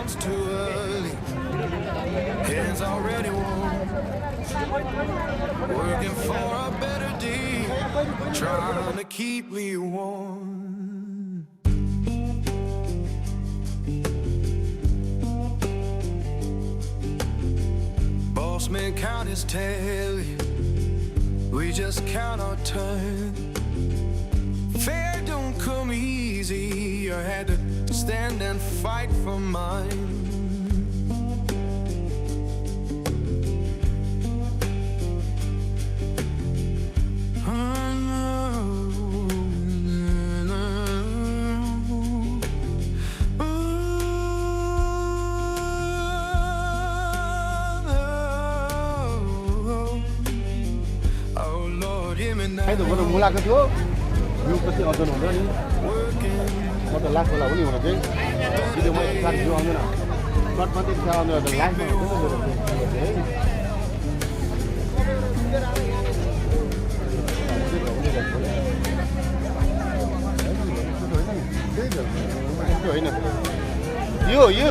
ounce too early. Hands already warm. Working for a better day. Trying to keep me warm. Boss man count his tally. We just count our turn. Fair don't come easy. I had to stand and fight for mine. खाइदो मलाई मुलाको थियो यो पछि अजन हुँदैन नि म त लास्ट होला हो नि हुन चाहिँ त्यो मैले साथ जिउ आउँदैन सर्ट मात्रै थियो आउँदैन त लास्टमा होइन यो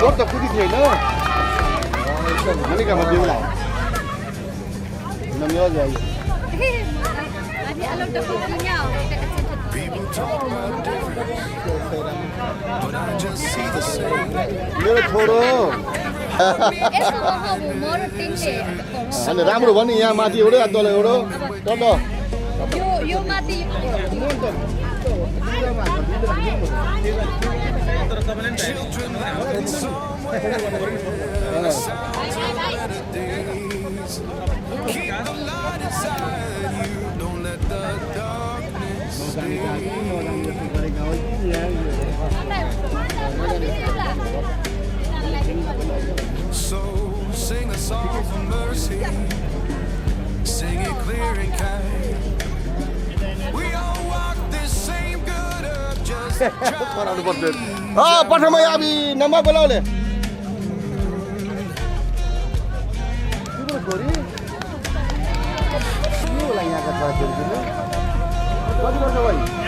Tốt tập cái gì nữa? Nó đi cả một điều này. Nằm nhớ gì? Nhớ là thôi đó. Anh để राम्रो भने यहाँ माथि एउटै हात तल एउटो टट यो माथि So sing a song for mercy, sing it clear and kind. We all walk this same good earth, just try. पठाउमै आबी नम्बर बोलाउले यहाँका छोराछोरी कति वर्ष भयो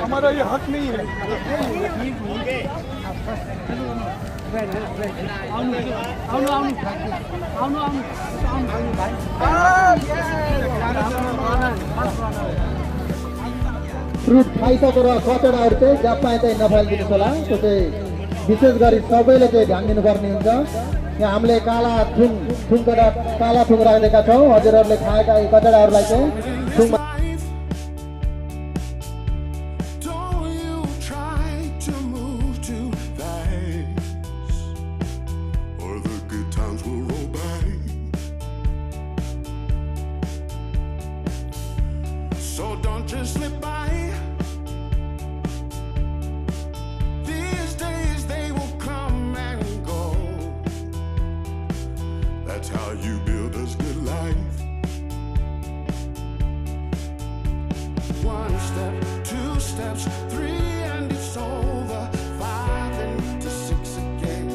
हमारा ये हक नहीं है। फ्रुट खाइसकेर कचडाहरू चाहिँ जहाँ पाए चाहिँ नफालिदिनुहोस् होला। त्यो चाहिँ विशेष गरी सबैले चाहिँ ध्यान दिनुपर्ने हुन्छ। यहाँ हामीले काला थुङ राखेका छौँ। हजुरहरूले खाएका यी कचडाहरूलाई चाहिँ थुङमा Don't you try to move too fast, or the good times will roll by. So don't just slip by. These days they will come and go. That's how you build a good life. One step, two steps, three and it's over. 5 into 6 again.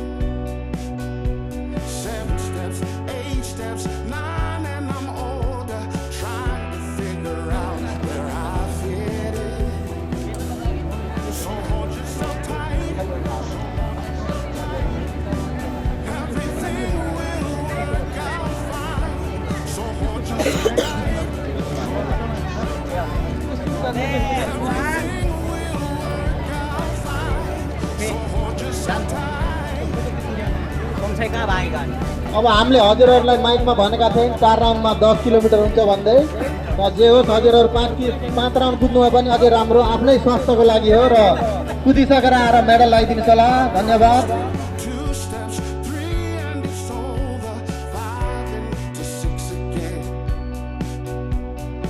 7 steps, 8 steps, 9 and I'm older. Trying to figure out where I fit in. So hold yourself tight. Everything will work out fine. So hold yourself tight. अब हामीले हजुरहरूलाई माइकमा भनेका थियौँ 4 राउन्डमा 10 kilometre हुन्छ भन्दै। र जे होस् हजुरहरू 5 राउन्ड कुद्नु भयो भने अझै राम्रो, आफ्नै स्वास्थ्यको लागि हो। र कुदिसकेर आएर मेडल लगाइदिनुहोस् होला। धन्यवाद। 2 steps, 3 and it's over. 5 into 6 again.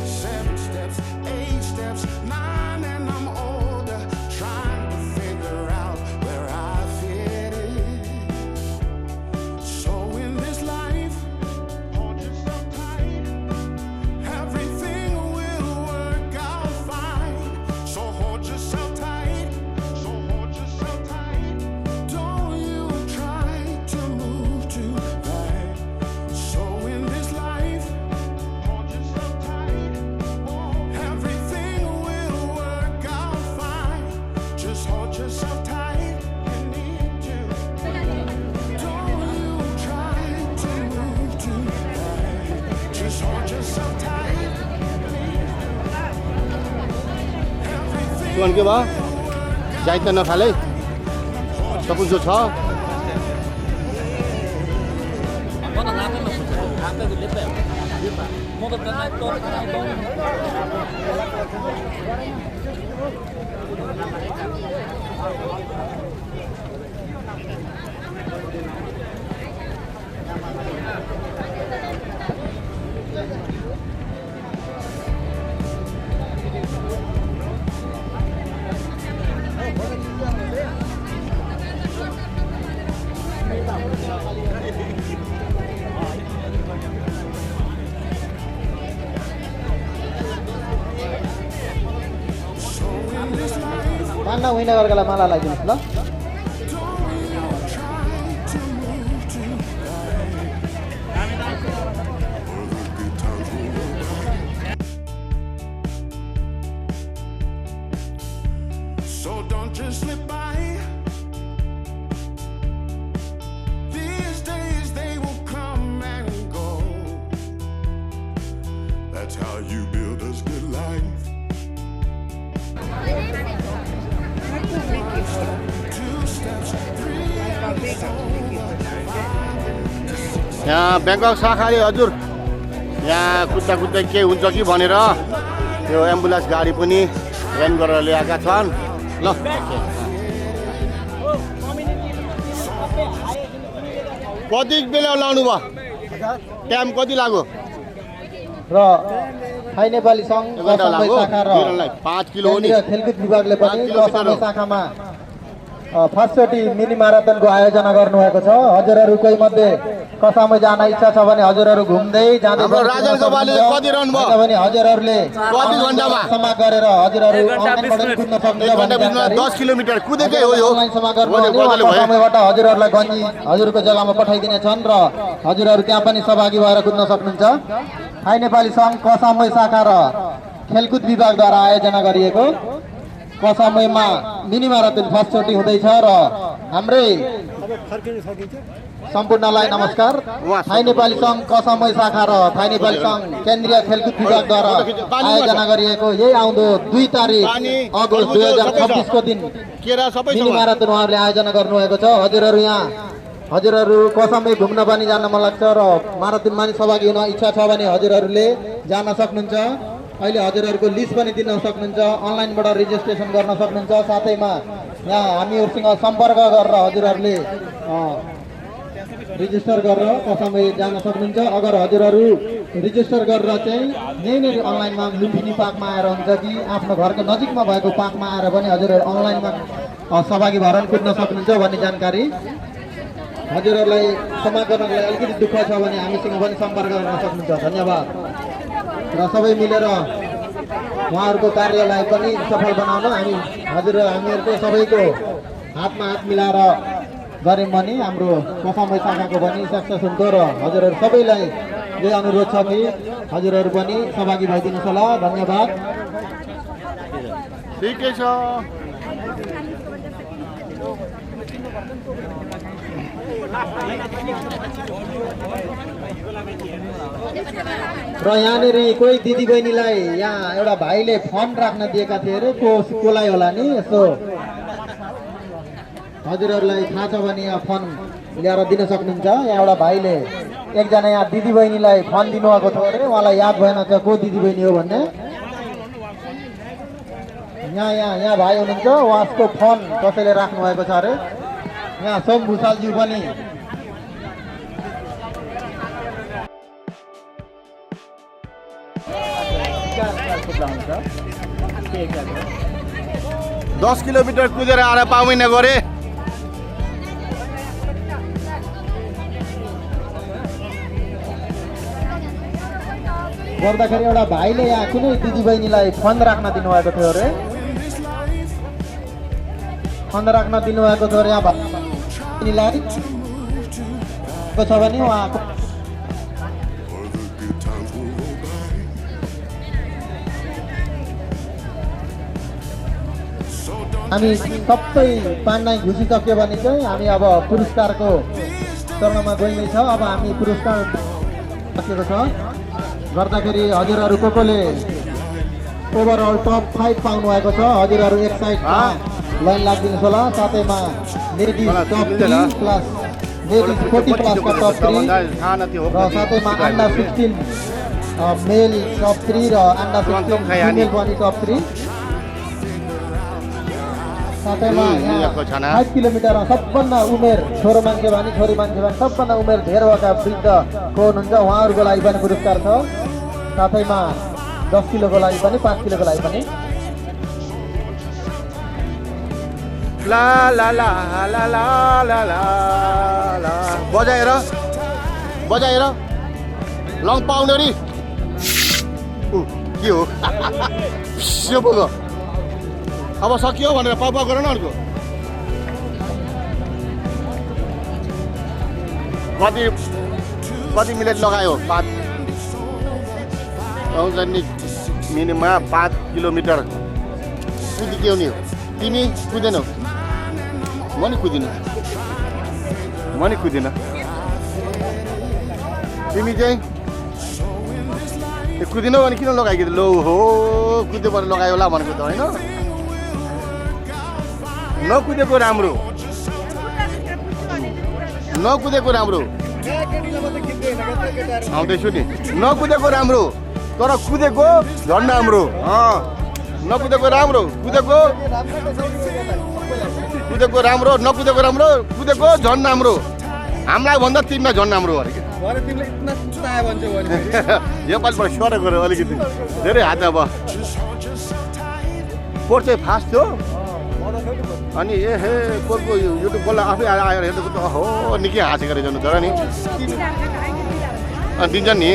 7 steps, 8 steps, 9 and I'm older. Trying to figure out where I fit in. So in this life, hold yourself tight. Everything will work out fine. So hold yourself tight. So hold yourself tight. Don't you try to move too fast. So in this life, hold yourself tight. Everything will work out fine. Just hold yourself tight. You need to. Don't you try to move too fast. Just hold yourself tight. के भयो जाइत त नखाले सब जो छ मान्दा हुँदैन गर्गला माला लगाइदिनुहोस् ल। So don't just slip by. These days they will come and go. That's how you build a good life. 2 steps, 3 and it's over. 5 into 6. यहाँ ब्याङ्कक शाखाले हजुर यहाँ कुद्दा के हुन्छ कि भनेर यो एम्बुलेन्स गाडी पनि रेन गरेर ल्याएका छन् ल। कति बेला लाउनु भयो टाइम कति लाग्यो र थाई नेपाली सङ्घ कसामय शाखा र 5 किलो हो नि केन्द्रीय खेलकुद विभागले पनि कसामय शाखामा फर्स्टचोटि मिनी म्याराथनको आयोजना गर्नुभएको छ। हजुरहरू कोही मध्ये कसामय जान इच्छा छ भने हजुरहरू घुम्दै जाँदै हाम्रो राजन गोपालले कति रन भयो भने हजुरहरूले कति घण्टामा समा गरेर हजुरहरू अनलाइनबाट कुद्न सक्नुहुन्छ। 1 घण्टा बिचमा 10 किलोमिटर कुदेकै हो यो अनलाइन समा गर्नु कसामयबाट हजुरहरूलाई गन्जी हजुरको जग्गामा पठाइदिने छन् र हजुरहरू त्यहाँ पनि सहभागी भएर कुद्न सक्नुहुन्छ। थाई नेपाली सङ्घ कसामय शाखा र खेलकुद विभागद्वारा आयोजना गरिएको समयमा मिनी म्याराथन फर्स्टचोटि हुँदैछ र हाम्रै सम्पूर्णलाई नमस्कार। थाई नेपाली सङ्घ कसमय शाखा र थाई नेपाली सङ्घ केन्द्रीय खेलकुद विभागद्वारा आयोजना गरिएको यही आउँदो 2 तारिक अगस्त 2026 को दिन मिनी म्याराथन उहाँहरूले आयोजना गर्नुभएको छ। हजुरहरू कसमय घुम्न पनि जान मन लाग्छ र म्याराथनमा पनि सहभागी हुन इच्छा छ भने हजुरहरूले जान सक्नुहुन्छ। अहिले हजुरहरूको लिस्ट पनि दिन सक्नुहुन्छ, अनलाइनबाट रेजिस्ट्रेसन गर्न सक्नुहुन्छ। साथैमा यहाँ हामीहरूसँग सम्पर्क गरेर हजुरहरूले रेजिस्टर गरेर कसमै जान सक्नुहुन्छ। अगर हजुरहरू रेजिस्टर गरेर चाहिँ यहीँनिर अनलाइनमा लुम्बिनी पार्कमा आएर हुन्छ कि आफ्नो घरको नजिकमा भएको पार्कमा आएर पनि हजुरहरू अनलाइनमा सहभागी भएर कुद्न सक्नुहुन्छ भन्ने जानकारी। हजुरहरूलाई क्षमा गर्नको लागि अलिकति दुःख छ भने हामीसँग पनि सम्पर्क गर्न सक्नुहुन्छ। धन्यवाद। र सबै मिलेर उहाँहरूको कार्यलाई पनि सफल बनाउन हामीहरूको सबैको हातमा हात मिलाएर गऱ्यौँ भने हाम्रो कसमय शाखाको पनि सक्सेस हुन्थ्यो। र हजुरहरू सबैलाई यही अनुरोध छ कि हजुरहरू पनि सहभागी भइदिनुहोस् होला। धन्यवाद। ठिकै छ। र यहाँनिर कोही दिदीबहिनीलाई यहाँ एउटा भाइले फन्ड राख्न दिएका थिए अरे, कसलाई होला नि यसो हजुरहरूलाई थाहा छ भने यहाँ फन्ड ल्याएर दिन सक्नुहुन्छ। यहाँ एउटा भाइले एकजना यहाँ दिदीबहिनीलाई फन्ड दिनुभएको थियो अरे, उहाँलाई याद भएन छ को दिदीबहिनी हो भन्ने। यहाँ भाइ हुनुहुन्छ, उहाँको फन्ड कसैले राख्नु भएको छ अरे। यहाँ सोम भुषालज्यू पनि दस किलोमिटर कुदेर आएर पाउन गरे। गर्दाखेरि एउटा भाइले यहाँ कुनै दिदीबहिनीलाई फन्ड राख्न दिनुभएको थियो अरे, फन्ड राख्न दिनुभएको थियो अरे। यहाँ भाइलाई छ भने उहाँको हामी सबै पान्नै घुसिसक्यो भने चाहिँ हामी अब पुरस्कारको चरणमा गइँदैछ। अब हामी पुरस्कार सकेको छ गर्दाखेरि हजुरहरू कोले ओभरअल टप 5 पाउनु भएको छ। हजुरहरू एक साइडमा लाइन लाग्दिनुहोस् होला। साथैमा लेडिज टप 3 प्लस लेडिज 40 प्लसका टप 3 र साथैमा अन्डर 16 मेल टप 3 र अन्डर 16 फिमेल पनि टप 3। साथैमा 5 किलोमिटरमा सबभन्दा उमेर छोरो मान्छे भने छोरी मान्छे भने सबभन्दा उमेर धेर भएका वृद्ध को हुनुहुन्छ उहाँहरूको लागि पनि पुरस्कार छ। साथैमा 10 किलोको लागि पनि 5 किलोको लागि पनि। ला ला ला ला ला ला ला ला बजाएर लङ पाउनेरी के हो यो बोल। अब सकियो भनेर पापा गर न अर्को। कति मिनट लगायो? 5 मिनिमम 5 किलोमिटर कुदिक्यौ नि। तिमी कुदेनौ? म नि कुदिनँ। तिमी चाहिँ कुदिनौ भने किन लगाइदियो? लो हो कुद्यो भने लगायो होला भनेको त होइन। नकुदेको राम्रो। आउँदैछु नि। नकुदेको राम्रो तर कुदेको झन् राम्रो। नकुदेको राम्रो, कुदेको राम्रो, नकुदेको राम्रो, कुदेको झन् राम्रो। हामीलाई भन्दा तिमीलाई झन् राम्रो अरे कि यो पालिबाट सर गऱ्यो अलिकति धेरै हात। अब पोट चाहिँ फास्ट थियो अनि को युट्युब बोल्दा आफै आएर हेर्नुको त हो निकै हाँसेको रहेछ तर नि दिन्छ नि।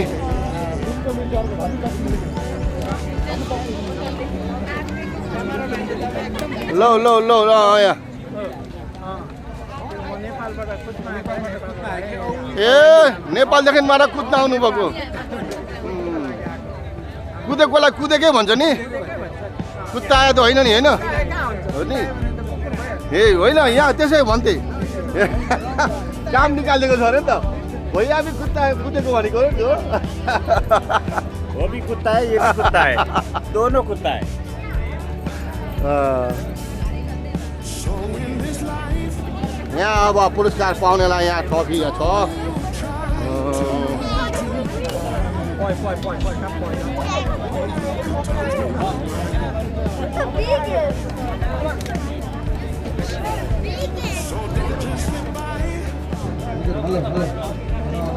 लो यहाँ नेपालदेखि मार कुद्न आउनु भएको। कुदेकोलाई कुदेकै भन्छ नि, कुद्दा आयो त होइन नि होइन। हो नि ए होइन यहाँ त्यसै भन्थे काम निकालिदिएको छ अरे नि त भैया भी कुदेको भनेको हो नि वो भी कुत्ता है ये भी कुत्ता है दोनों कुत्ता है यहाँ अब पुरस्कार पाउनेलाई यहाँ ट्रफी छ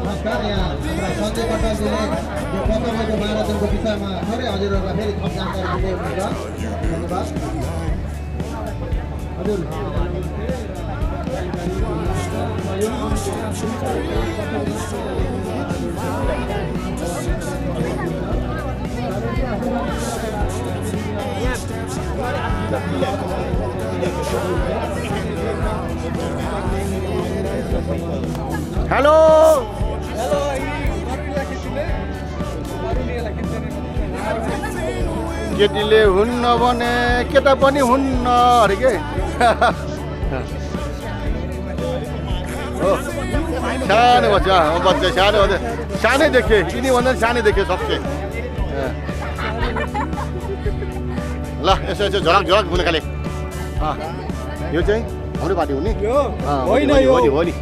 नमस्कार यहाँ हाम्रा सञ्जय कटलजीले यो प्रथमको माराथनको विषयमा थोरै हजुरहरूलाई फेरि थप जानकारी दिँदै हुनुहुन्छ धन्यवाद हजुर हेलो केटीले हुन्न भने केटा पनि हुन्न अरे के हो सानो बच्चा बच्चा सानो सानै देखे यिनी भन्दा सानै देखे सबसे ल यसो यसो झलक झलक हुने खाले यो चाहिँ हाम्रो पार्टी हो नि होइन हो नि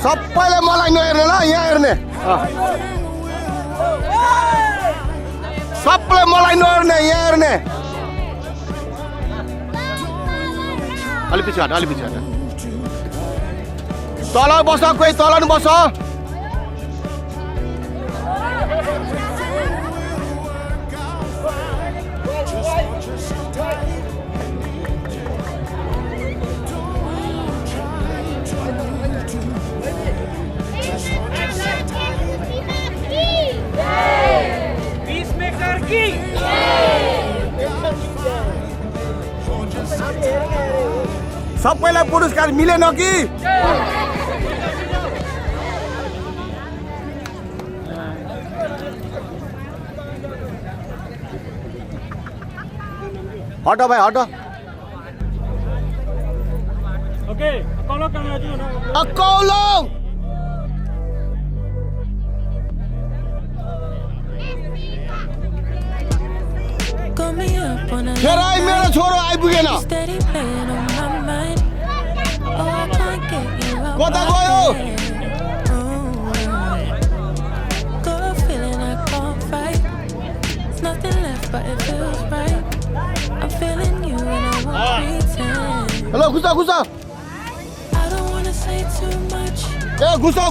सबैले मलाई नहेर्ने ल यहाँ हेर्ने सबैले मलाई नहेर्ने यहाँ हेर्ने अलि पछि हट तल बस कोही तल नि बस सबैलाई पुरस्कार मिलेन कि हट भाइ हट ओके कौलो कैमरा दियो ना अकौलो खेराई मेरो छोरो आइपुगेन कता गयो हेलो घुसा ए घुसा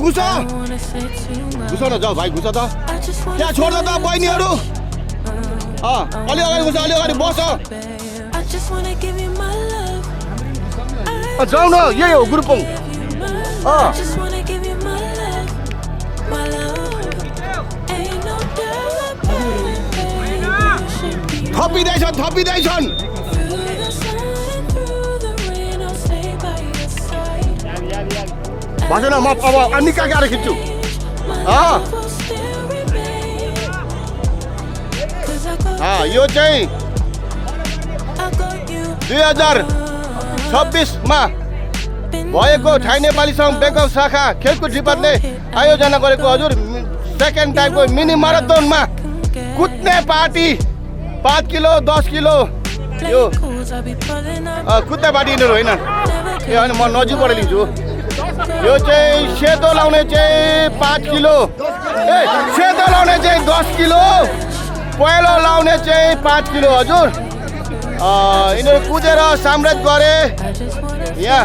न जाऊ भाइ घुसा त त्यहाँ छोड्दा त बहिनीहरू अलि अगाडि घुसा अलि अगाडि बस जाऊ न यही हो ग्रुपङ थपिँदैछन् भएन म अब निका गाह्रो खिच्छु यो चाहिँ 2026 भएको ठाई नेपाली सङ्घ बेङ्गल शाखा खेलकुद डिपार्टमेन्टले आयोजना गरेको हजुर सेकेन्ड टाइपको मिनी म्याराथनमा कुद्ने पार्टी 5 किलो 10 किलो यो कुद्ने पार्टी यिनीहरू होइन ए होइन म नजिकबाट लिन्छु यो चाहिँ सेतो लाउने चाहिँ 5 किलो सेतो लाउने चाहिँ 10 किलो पहेँलो लाउने चाहिँ 5 किलो हजुर यिनीहरू कुदेर साम्राज्य गरे यहाँ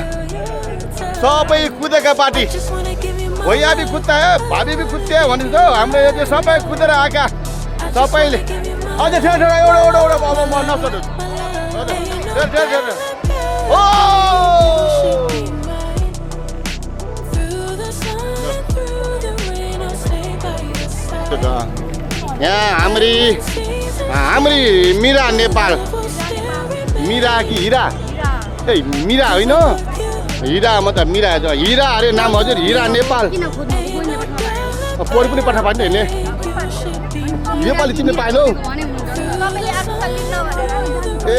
सबै कुदेका पार्टी भैया भी कुद्दा भाभी भी कुद्यो भनिन्छ हाम्रो यो चाहिँ सबै कुदेर आएका सबैले अझै एउटा अब म नसोध्नु ओ छ यहाँ हाम्री मिरा नेपाल मिरा कि हिरा ए मिरा होइन हिरा म त मिरा हिरा अरे नाम हजुर हिरा नेपाल पोहोर पनि पठा पाएन हेर्ने योपालि तिमीले पाएनौ ए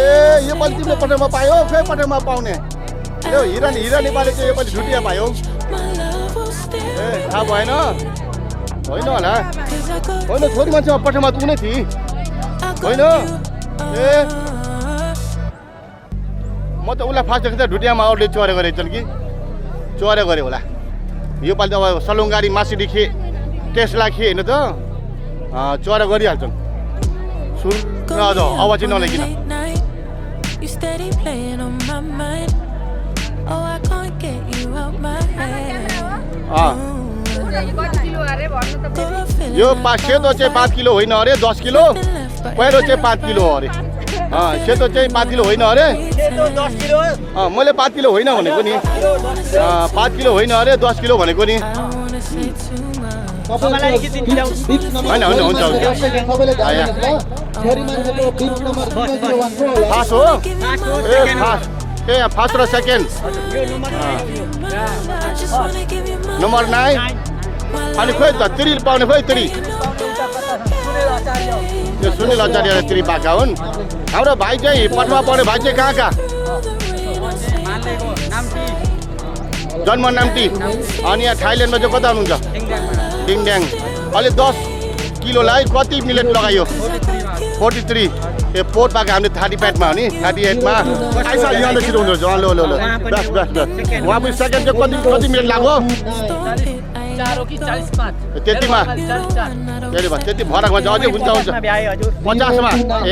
योपालि तिमीले पठाउमा पायो खै पठाउमा पाउने यो हिरा नेपालले चाहिँ योपालि ढुटिया पायो ए थाहा भएन होइन होला होइन छोरी मान्छेमा पठाउमा त उनी थिए होइन ए म त उसलाई फास्ट देख्दा ढुटियामा अरूले चोरे गरेछन् कि चोरे गरे होला योपालि त अब सलुङगाडी मासिडी खे टेस्ला खे होइन त चोरे गरिहाल्छन् सुन आज आवाज नलेकिन यो सेतो चाहिँ 5 किलो होइन अरे 10 किलो पहिलो चाहिँ 5 किलो हो अरे सेतो चाहिँ 5 किलो होइन अरे मैले 5 किलो होइन भनेको नि 5 किलो होइन अरे 10 किलो भनेको नि होइन हुन्छ फास्ट हो ए फास्ट र सेकेन्ड नम्बर 9 अनि खोइ त तिरिल पाउने खोइ तिरी यो सुनिल आचार्य तिरी पाएका हुन् हाम्रो भाइ चाहिँ पटमा पाउने भाइ चाहिँ कहाँ जन्म नाम्टी अनि यहाँ थाइल्यान्डमा चाहिँ कता हुनुहुन्छ डिङड्याङ अहिले 10 किलोलाई कति मिनट लगायो 43 ए पोट पाएको हामीले 35 मा हो नि 38 मा आइसा यहाँले छिटो हुनुहुन्छ ल बस उहाँ पनि सेकेन्ड चाहिँ कति मिनट लाग्यो त्यतिमा त्यति फरकमा चाहिँ अझै हुन्छ 50 मा ए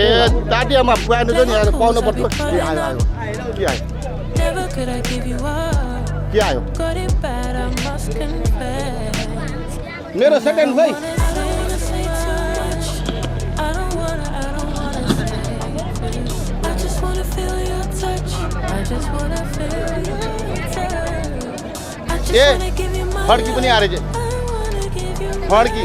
दाटीमा पुगानु चाहिँ नि पाउनु पर्छ के आयो मेरो सेकेन्ड भाइ ए फड्की पनि आएर चाहिँ फड्की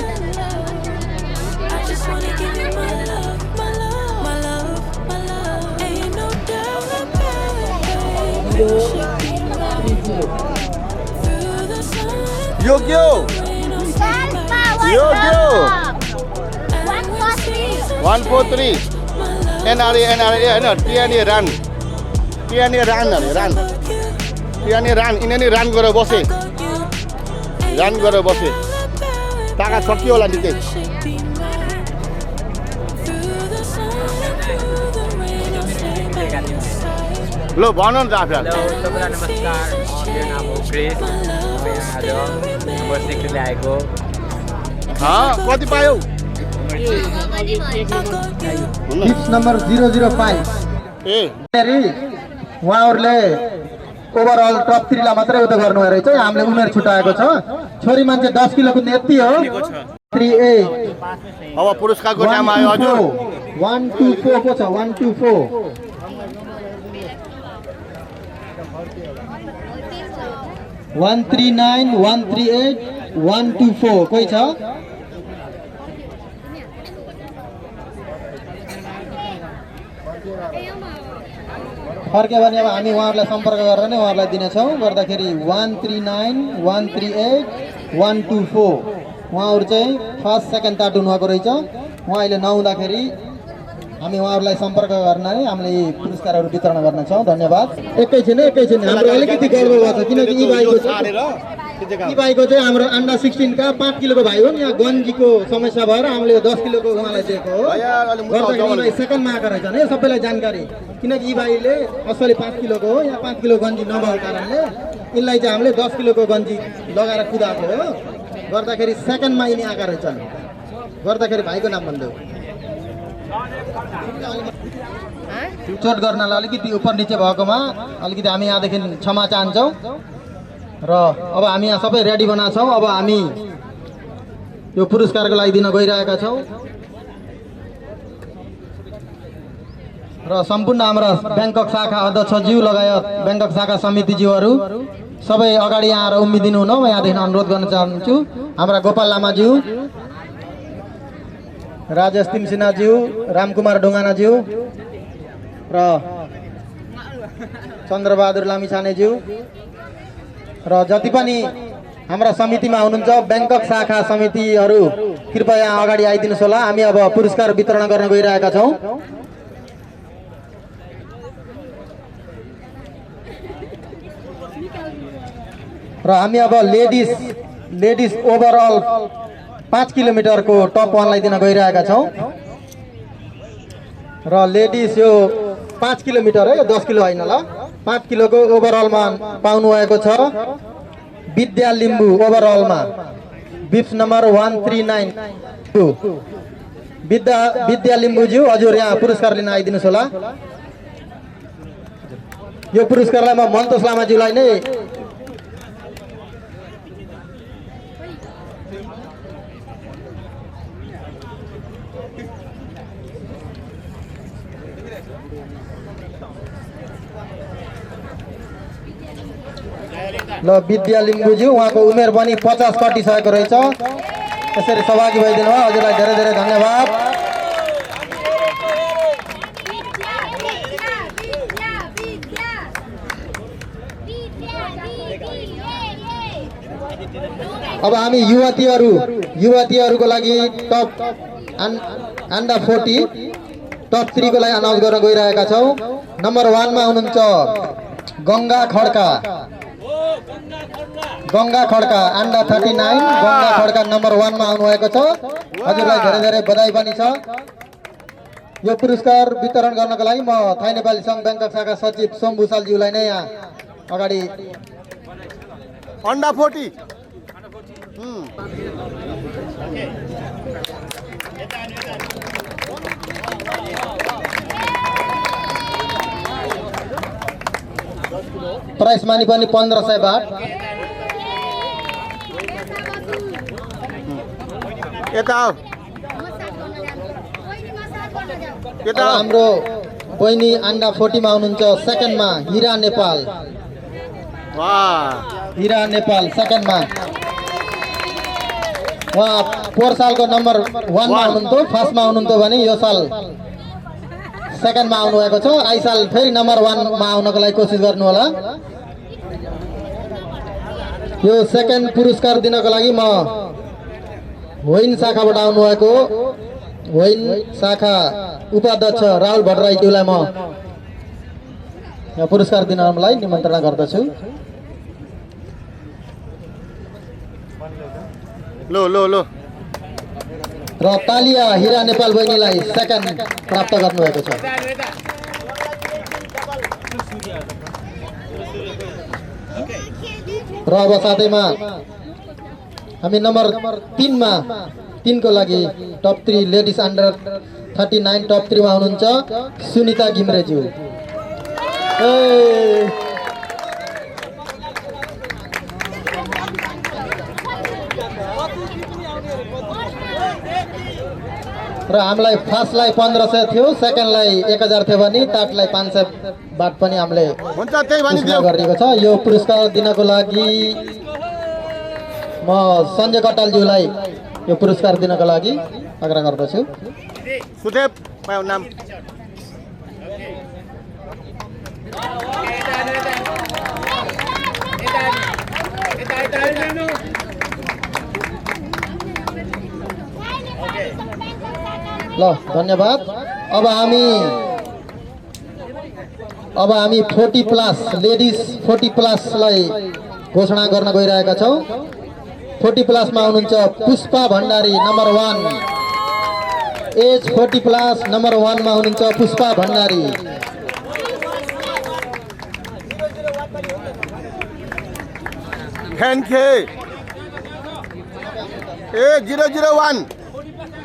योग्यो 143 एनआरए होइन टिएनए रान यिनीहरूले रान गरेर बसे ताका सकियो होला निकै ल भन न आफै नमस्कार मेरो नाम हो क्रिस आएको कति पायौ टिप्स नम्बर 005 ए उहाँहरूले ओभरअल टप 3 लाई मात्रै उता गर्नु रहेछ हामीले उमेर छुटाएको छ छोरी मान्छे 10 किलो कुद्ने यति हो 38 अब पुरस्कारको नाम आयो हजुर 124 को छ 124 139 138 124 कोही छ फर्क्यो भने अब हामी उहाँहरूलाई सम्पर्क गरेर नै उहाँहरूलाई दिनेछौँ गर्दाखेरि 139 138 124 उहाँहरू चाहिँ फर्स्ट सेकेन्ड थर्ड हुनुभएको रहेछ उहाँ अहिले नहुँदाखेरि हामी उहाँहरूलाई सम्पर्क गर्न नै हामीले पुरस्कारहरू वितरण गर्नेछौँ धन्यवाद एकैछिन हाम्रो अलिकति गर्व भएको छ किनकि यी भाइको चाहिँ हाम्रो अन्डर 16 का 5 किलोको भाइ हो यहाँ गन्जीको समस्या भएर हामीले 10 किलोको उहाँलाई दिएको हो गर्दाखेरि सेकेन्डमा आएको रहेछ नि सबैलाई जानकारी किनकि यी भाइले असली 5 किलोको हो यहाँ 5 किलो गन्जी नभएको कारणले यिनलाई चाहिँ हामीले 10 किलोको गन्जी लगाएर कुदाएको हो गर्दाखेरि सेकेन्डमा यिनी आएका रहेछन् गर्दाखेरि भाइको नाम भन्दै चोट गर्नलाई अलिकति उपर निचे भएकोमा अलिकति हामी यहाँदेखि क्षमा चाहन्छौँ र अब हामी यहाँ सबै रेडी बनाएको छौँ अब हामी यो पुरस्कारको लागि दिन गइरहेका छौँ र सम्पूर्ण हाम्रा ब्याङ्कक शाखा अध्यक्षज्यू लगायत ब्याङ्कक शाखा समितिज्यूहरू सबै अगाडि यहाँ आएर उम्मिदिनु हुन म यहाँदेखि अनुरोध गर्न चाहन्छु हाम्रा गोपाल लामाज्यू राजेश तिमसिनाज्यू, रामकुमार ढुङ्गानाज्यू र चन्द्रबहादुर लामिछानेज्यू र जति पनि हाम्रा समितिमा हुनुहुन्छ ब्याङ्कक शाखा समितिहरू कृपया अगाडि आइदिनुहोस् होला। हामी अब पुरस्कार वितरण गर्न गइरहेका छौँ। र हामी अब लेडिज ओभरअल 5 किलोमिटरको टप 1 लाई दिन गइरहेका छौँ। र लेडिज यो 5 किलोमिटर है, 10 किलो होइन ल, 5 किलोको ओभरअलमा पाउनु भएको छ विद्या लिम्बू। ओभरअलमा बिप्स नम्बर 1392 विद्या लिम्बूज्यू, हजुर यहाँ पुरस्कार लिन आइदिनुहोस् होला। यो पुरस्कारलाई म मन्तोष लामाज्यूलाई नै ल विद्या लिम्बूज्यू, उहाँको उमेर पनि 50 कटिसकेको रहेछ। यसरी सहभागी भइदिनु भयो, हजुरलाई धेरै धेरै धन्यवाद। अब हामी युवतीहरूको लागि टप अन्डर 40 टप 3 को लागि अनाउन्स गर्न गइरहेका छौँ। नम्बर 1 मा हुनुहुन्छ गङ्गा खड्का अन्डर 39 गङ्गा खड्का नम्बर 1 मा आउनुभएको छ। हजुरलाई धेरै धेरै बधाई पनि छ। यो पुरस्कार वितरण गर्नको लागि म थाई नेपाली सङ्घ ब्याङ्कक शाखा सचिव सोम भुषालज्यूलाई नै यहाँ अगाडि अन्डर 40 प्राइस मानी पनि 1500 बाट। हाम्रो बहिनी अन्डर 40 मा हुनुहुन्छ। सेकेन्डमा हिरा नेपाल सेकेन्डमा। उहाँ पोहोर सालको नम्बर 1 मा हुनुहुन्थ्यो, फर्स्टमा हुनुहुन्थ्यो भने यो साल सेकेन्डमा आउनुभएको छ। आइ साल फेरि नम्बर 1 मा आउनको लागि कोसिस गर्नु होला। यो सेकेन्ड पुरस्कार दिनको लागि म होइन शाखाबाट आउनुभएको होइन शाखा उपाध्यक्ष राहुल भट्टराईज्यूलाई म पुरस्कार दिनलाई निमन्त्रणा गर्दछु। लो र तालिया हिरा नेपाल बहिनीलाई सेकेन्ड प्राप्त गर्नुभएको छ। र अब साथैमा हामी नम्बर 3 मा 3 को लागि टप 3 लेडिज अन्डर 39 टप 3 मा हुनुहुन्छ सुनिता घिम्रेज्यू। र हामीलाई फर्स्टलाई 1500 थियो, सेकेन्डलाई 1000 थियो भने थर्डलाई 500 बाट पनि हामीले गरिएको छ। यो पुरस्कार दिनको लागि म सञ्जय कटालज्यूलाई यो पुरस्कार दिनको लागि आग्रह गर्दछु। सुदेव नाम ल धन्यवाद। अब हामी 40 प्लस लेडिज 40 प्लसलाई घोषणा गर्न गइरहेका छौँ। 40 प्लस मा हुनुहुन्छ Pushpa Bhandari number 1। Age 40 plus number 1 मा हुनुहुन्छ पुष्पा भण्डारी।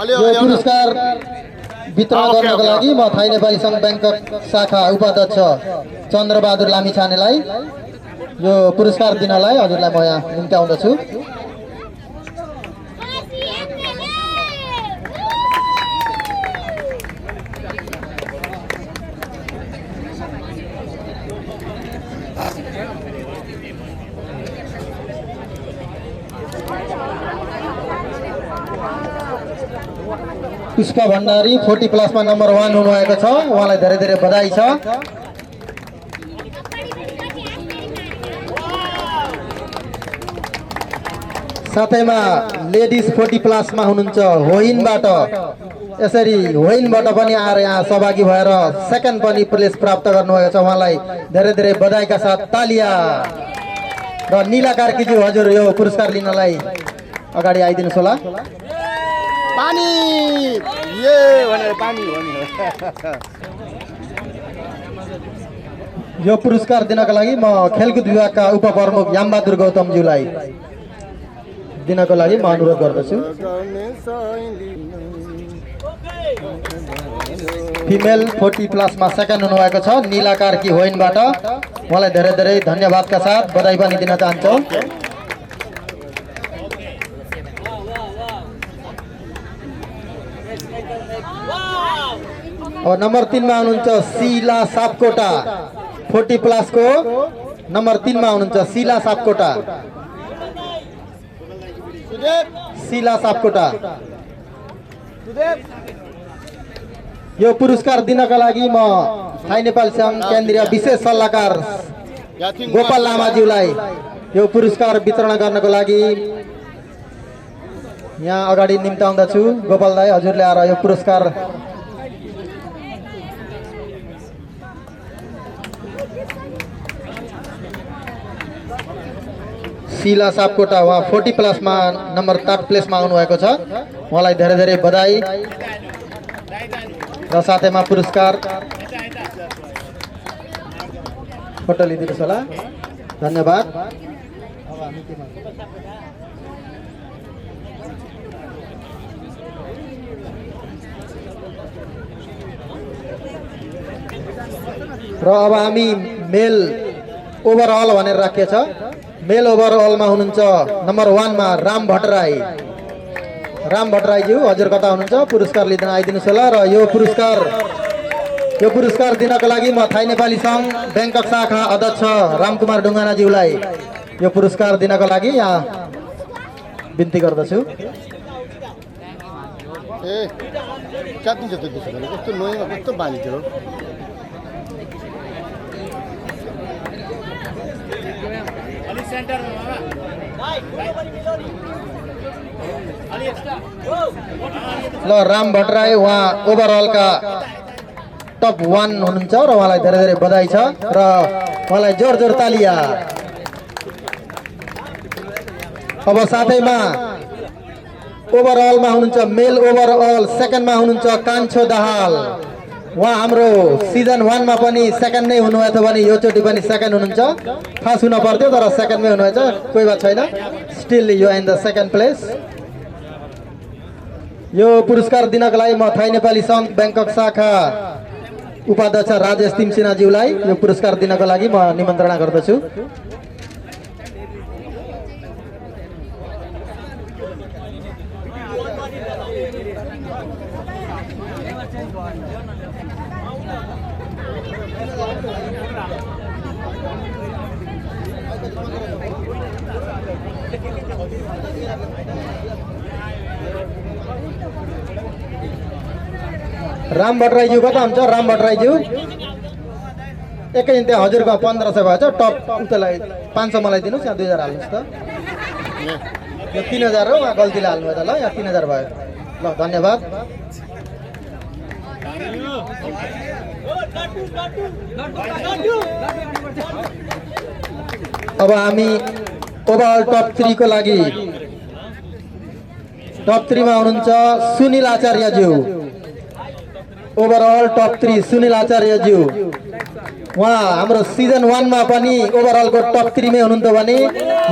यो पुरस्कार वितरण गर्नको लागि म थाई नेपाली सङ्घ ब्याङ्कक शाखा उपाध्यक्ष चन्द्रबहादुर लामिछानेलाई यो पुरस्कार दिनलाई हजुरलाई म यहाँ निम्त्याउँदछु। पुष्पा भण्डारी 40+ मा नम्बर 1 हुनुभएको छ। उहाँलाई धेरै धेरै बधाई छ। साथैमा लेडिज 40+ मा हुनुहुन्छ होइनबाट, यसरी होइनबाट पनि आएर यहाँ सहभागी भएर सेकेन्ड पनि प्लेस प्राप्त गर्नुभएको छ। उहाँलाई धेरै धेरै बधाईका साथ तालिया। र नीला कार्कीज्यू हजुर यो पुरस्कार लिनलाई अगाडि आइदिनुहोस् होला। पानी ये भनेर पानी हो नि। यो पुरस्कार दिनका लागि म खेलकुद विभागका उपप्रमुख यामबहादुर गौतमज्यूलाई दिनको लागि म अनुरोध गर्दछु। फिमेल 40+ मा सेकेन्ड हुनुभएको छ नीला कार्की होइनबाट। उहाँलाई धेरै धेरै धन्यवादका साथ बधाई पनि दिन चाहन्छौँ। अब नम्बर 3 मा हुनुहुन्छ शिला सापकोटा। 40+ को नम्बर 3 मा हुनुहुन्छ शिला सापकोटा। शिला सापकोटा यो पुरस्कार दिनका लागि म थाई नेपाल संघ केन्द्रीय विशेष सल्लाहकार गोपाल लामाज्यूलाई यो पुरस्कार वितरण गर्नको लागि यहाँ अगाडि निम्ताउँदछु। गोपाल दाई हजुरले आएर यो पुरस्कार शिला सापकोटा उहाँ 40+ मा नम्बर 3 प्लेसमा आउनुभएको छ। उहाँलाई धेरै धेरै बधाई र साथैमा पुरस्कार। फोटो लिदिनुहोस् होला। धन्यवाद। र अब हामी मेल ओभरअल भनेर राखिएको छ। मेल ओभरअलमा हुनुहुन्छ नम्बर 1 मा राम भट्टराई। राम भट्टराईज्यू हजुर कता हुनुहुन्छ? पुरस्कार लिन आइदिनुहोस् होला। र यो पुरस्कार दिनको लागि म थाई नेपाली सङ्घ ब्याङ्कक शाखा अध्यक्ष रामकुमार ढुङ्गानाज्यूलाई यो पुरस्कार दिनको लागि यहाँ बिन्ती गर्दछु। ए चातिन्छ त त्यसो भने कस्तो नोइमा कस्तो बानी थियो। ल राम भट्टराई उहाँ ओभरअलका टप 1 हुनुहुन्छ र उहाँलाई धेरै धेरै बधाई छ र उहाँलाई जोर जोर तालिया। अब साथैमा ओभरअलमा हुनुहुन्छ मेल ओभरअल सेकेन्डमा हुनुहुन्छ कान्छो दाहाल। उहाँ हाम्रो सिजन 1 मा पनि सेकेन्ड नै हुनुभएको थियो भने योचोटि पनि सेकेन्ड हुनुहुन्छ। फर्स्ट हुन पर्थ्यो तर सेकेन्डमै हुनुहुन्छ। कोही बात छैन, still you in the second place. यो पुरस्कार दिनको लागि म थाई नेपाली सङ्घ ब्याङ्कक शाखा उपाध्यक्ष राजेश तिमसिनाज्यूलाई यो पुरस्कार दिनको लागि म निमन्त्रणा गर्दछु। राम भट्टराईज्यू कता हुन्छ? राम भट्टराईज्यू एकैछिन त्यहाँ हजुरको 1500 भएछ। टप उतलाई 500 मलाई दिनुहोस्। यहाँ 2000 हाल्नुहोस् त। यो 3000 हो, उहाँ गल्तीले हाल्नु भयो त। ल यहाँ 3000 भयो। ल धन्यवाद। अब हामी ओभरअल टप 3 को लागि टप 3 मा हुनुहुन्छ सुनिल आचार्यज्यू। ओभरअल टप 3 सुनिल आचार्यज्यू। उहाँ हाम्रो सिजन 1 मा पनि ओभरअलको टप 3 मै हुनुहुन्थ्यो भने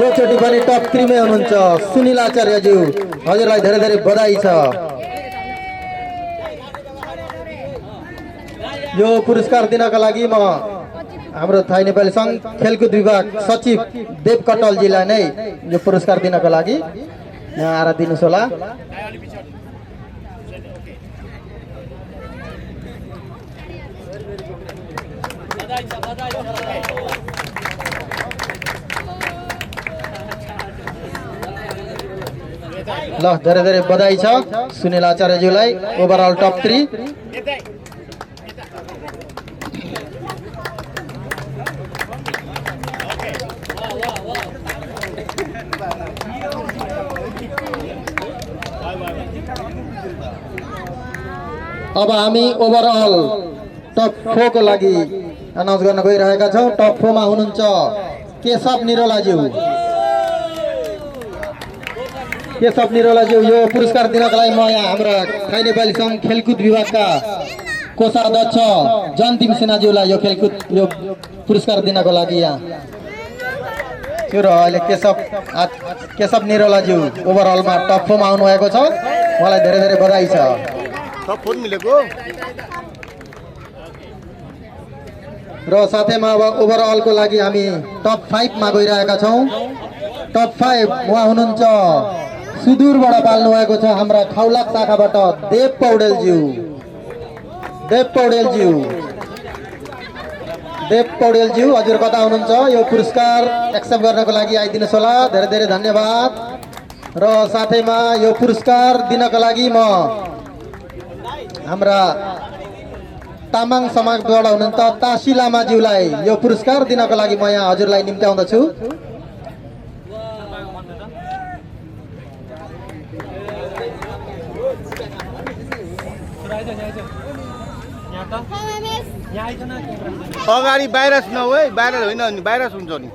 योचोटि पनि टप 3 मै हुनुहुन्छ सुनिल आचार्यज्यू। हजुरलाई धेरै धेरै बधाई छ। यो पुरस्कार दिनका लागि म हाम्रो थाई नेपाली सङ्घ खेलकुद विभाग सचिव देव कटलजीलाई नै यो पुरस्कार दिनका लागि यहाँ आएर दिनुहोस् होला। ल धेरै धेरै बधाई छ सुनिल आचार्यज्यूलाई ओभरअल टप 3। अब हामी ओभरअल टप 4 को लागि अनाउन्स गर्न गइरहेका छौं। टप 4 मा हुनुहुन्छ केशव निरोलाज्यू। केशव निरोलाज्यू यो पुरस्कार दिनका लागि म यहाँ हाम्रो थाई नेपाली संघ खेलकुद विभागका कोषाध्यक्ष जनतिम सिन्हाज्यूलाई यो खेलकुद यो पुरस्कार दिनको लागि यहाँ छु र अहिले केशव निरोलाज्यू ओभरअलमा टप 4 मा आउनु भएको छ। उहाँलाई धेरै धेरै बधाई छ। टप 4 मिलेको र साथैमा अब ओभरअलको लागि हामी टप 5 मा गइरहेका छौं। टप 5 उहाँ हुनुहुन्छ सुदूरबाट पाल्नु भएको छ हाम्रा खौलाक शाखाबाट देव पौडेलज्यू। देव पौडेलज्यू हजुर कता हुनुहुन्छ? यो पुरस्कार एक्सेप्ट गर्नको लागि आइदिनुहोस् होला। धेरै धेरै धन्यवाद। र साथैमा यो पुरस्कार दिनको लागि म हाम्रा तामाङ समाजबाट हुनुहुन्छ तासी लामाज्यूलाई यो पुरस्कार दिनको लागि म यहाँ हजुरलाई निम्त्याउँदछु। अगाडि भाइरस नहो है, भाइरस होइन नि, भाइरस हुन्छ नि।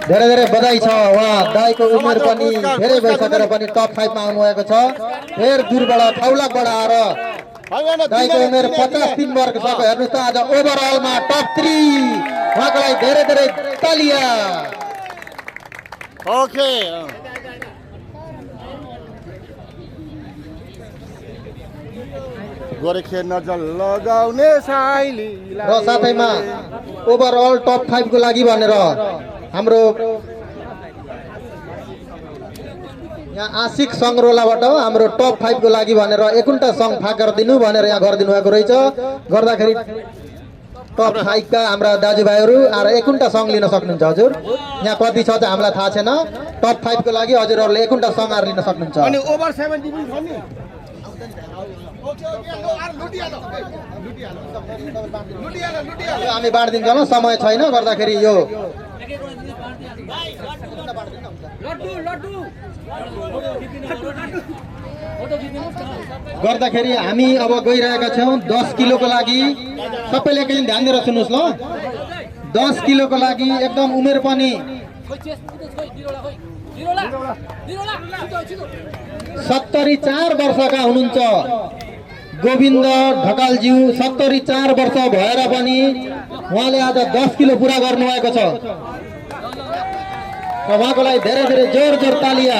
धेरै धेरै बधाई छ। उहाँ दाइको उमेर पनि धेरै भइसकेर पनि टप 5 मा आउनुभएको छ। फेर दूरबाट खौलाकबाट आएर दाइको उमेर 53 वर्ष छ। हेर्नुहोस् त आज ओभरअलमा टप 3 उहाँको लागि धेरै धेरै तालिया। ओके गोरखे नजर लगाउने साइली र साथैमा ओभरअल टप 5 को लागि भनेर हाम्रो यहाँ आशिक सङ्ग्रोलाबाट हाम्रो टप 5 को लागि भनेर 51टा सङ फाक गरिदिनु भनेर यहाँ गरिदिनु भएको रहेछ। गर्दाखेरि टप 5 का हाम्रा दाजुभाइहरू आएर 51टा सङ लिन सक्नुहुन्छ। हजुर यहाँ कति छ चाहिँ हामीलाई थाहा छैन। टप 5 को लागि हजुरहरूले 51टा सङ आएर लिन सक्नुहुन्छ। अनि ओभर 70 पनि छ नि। हामी बाँडिदिन्छौँ ल, समय छैन गर्दाखेरि यो गर्दाखेरि हामी अब गइरहेका छौँ 10 किलोको लागि। सबैले एकैछिन ध्यान दिएर सुन्नुहोस् ल। 10 किलोको लागि एकदम उमेर पनि 74 वर्षका हुनुहुन्छ गोविन्द ढकालज्यू। 74 वर्ष भएर पनि उहाँले आज 10 किलो पुरा गर्नुभएको छ। उहाँको लागि धेरै धेरै जोर जोर तालिया।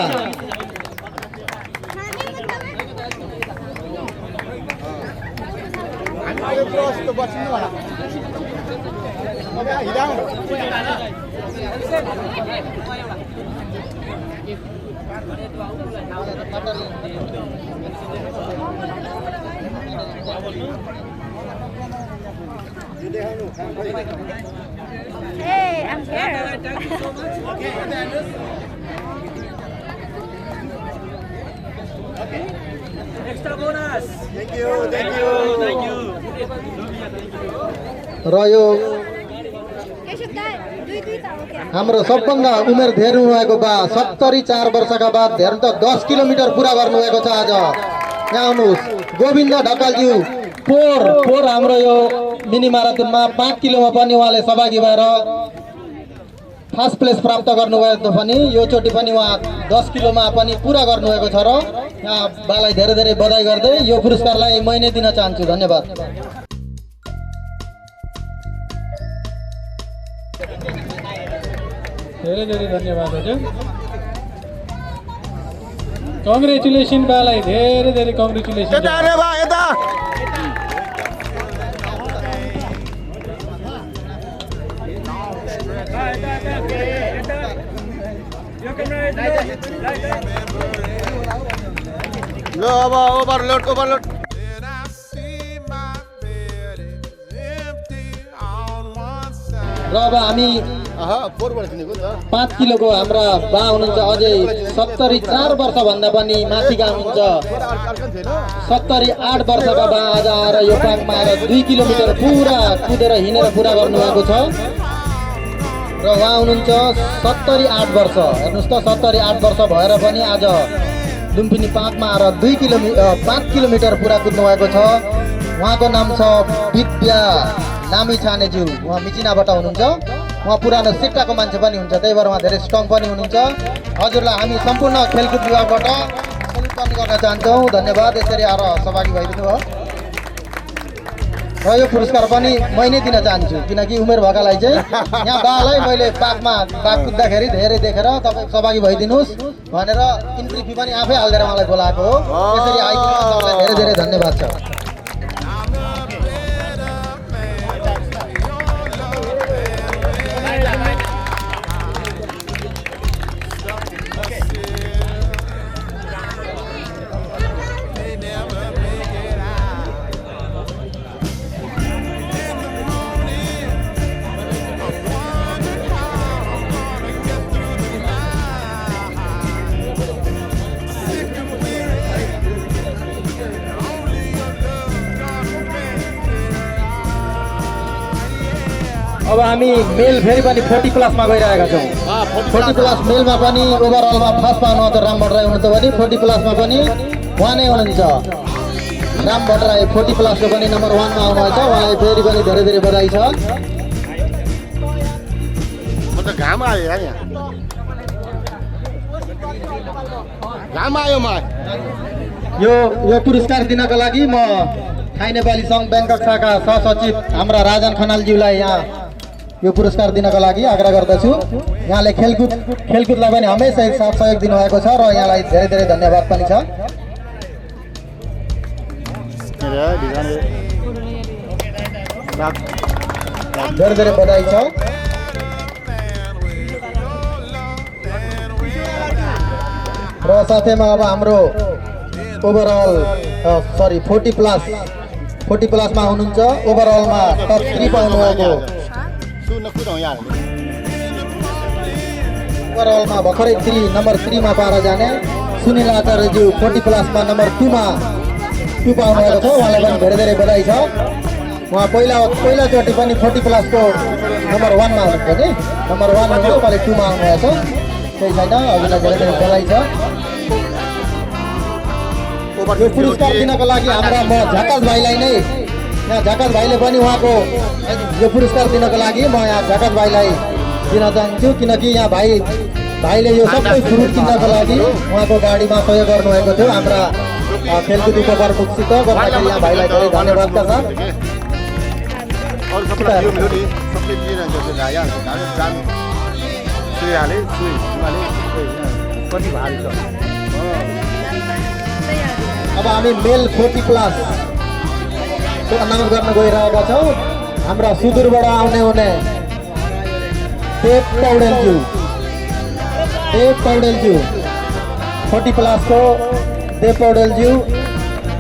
Hey, I'm here. Extra bonus. Thank you. र यो केशव दाइ, दुई त हो क्या? हाम्रो सबभन्दा उमेर धेरै हुनुभएको बा 74 वर्षका बाद धेरै त 10 किलोमिटर पुरा गर्नुभएको छ आज। यहाँ आउनुहोस् गोविन्द ढकालज्यू। पोर हाम्रो यो मिनी म्याराथनमा 5 किलोमा पनि उहाँले सहभागी भएर फर्स्ट प्लेस प्राप्त गर्नुभएको पनि यो चोटि पनि उहाँ 10 किलोमा पनि पुरा गर्नुभएको छ। र यहाँ बालाई धेरै धेरै बधाई गर्दै यो पुरस्कारलाई मैं नै दिन चाहन्छु। धन्यवाद। धेरै धेरै धन्यवाद हजुर। कङ्ग्रेचुलेसन बालाई, धेरै धेरै कङ्ग्रेचुलेसन। यता रे बा यता। ल अब ओभरलोड र अब हामी फोरबाट किनेको नि त 5 किलोको हाम्रा बा हुनुहुन्छ अझै 74 वर्षभन्दा पनि माथिका हुनुहुन्छ 78 वर्षका बा आज आएर यो पार्कमा आएर 2 किलोमिटर पुरा कुदेर हिँडेर पुरा गर्नुभएको छ र उहाँ हुनुहुन्छ 78 वर्ष। हेर्नुहोस् त 78 वर्ष भएर पनि आज लुम्बिनी पार्कमा आएर 5 किलोमिटर पुरा कुद्नु भएको छ। उहाँको नाम छ विद्या नामी छानेज्यू, उहाँ मिचिनाबाट हुनुहुन्छ। उहाँ पुरानो सिक्काको मान्छे पनि हुन्छ, त्यही भएर उहाँ धेरै स्ट्रङ पनि हुनुहुन्छ। हजुरलाई हामी सम्पूर्ण खेलकुद विभागबाट सल्युट पनि गर्न चाहन्छौँ। धन्यवाद यसरी आएर सहभागी भइदिनु भयो र यो पुरस्कार पनि मै नै दिन चाहन्छु किनकि उमेर भएकालाई चाहिँ यहाँ बालाई मैले पार्कमा बाघ कुद्दाखेरि धेरै देखेर तपाईँ सहभागी भइदिनुहोस् भनेर इन्ट्री फी पनि आफै हालेर मलाई बोलाएको हो। यसरी आइदिनु तपाईँलाई धेरै धेरै धन्यवाद छ। अब हामी मेल फेरि पनि 40 प्लसमा गइरहेका छौँ। 40 प्लस मेलमा पनि ओभरअलमा फर्स्ट पाउनुहुन्छ राम भट्टराई हुनुहुन्छ भने 40 प्लसमा पनि उहाँ नै हुनुहुन्छ राम भट्टराई। 40 प्लसको पनि नम्बर 1 मा आउनुहुन्छ। उहाँलाई फेरि पनि धेरै धेरै बधाई छ। म त घाम आयो यहाँ घाम आयो म यो पुरस्कार दिनका लागि म थाई नेपाली सङ्घ ब्याङ्कक शाखा सहसचिव हाम्रा राजन खनालज्यूलाई यहाँ यो पुरस्कार दिनका लागि आग्रह गर्दछु। यहाँले खेलकुदलाई पनि हमेसा एक साथ सहयोग दिनुभएको छ र यहाँलाई धेरै धेरै धन्यवाद पनि छ। धेरै धेरै बधाई छ। र साथैमा अब हाम्रो ओभरअल 40 प्लसमा हुनुहुन्छ। ओभरअलमा टप 3 पाउनुभएको ओभरअलमा भर्खरै नम्बर 3 मा पाएर जाने सुनिल आचार्यज्यू 40 प्लसमा नम्बर 2 मा 2 पाउनुभएको छ। उहाँलाई पनि धेरै धेरै बधाई छ। उहाँ पहिलाचोटि पनि 40 प्लसको नम्बर 1 मा हुनुहुन्थ्यो नि, नम्बर 1 मा अहिले 2 मा आउनुभएको छ। केही छैन, हजुरलाई धेरै धेरै बधाई छ। यो पुरस्कार दिनको लागि हाम्रा म झकास भाइलाई नै यहाँ झकास भाइले पनि उहाँको यो पुरस्कार दिनको लागि म यहाँ झकास भाइलाई दिन चाहन्छु किनकि यहाँ भाइले यो सबै फ्रुट किन्नको लागि उहाँको गाडीमा सहयोग गर्नुभएको थियो। हाम्रा खेलकुद उपप्रमुखसित गर्दाखेरि यहाँ भाइलाई धेरै धन्यवादका साथ अब हामी मेल 40 प्लस अनाउन्स गर्न गइरहेका छौँ। हाम्रा सुदूरबाट आउने हुने देव पौडेलज्यू 40 प्लसको देव पौडेलज्यू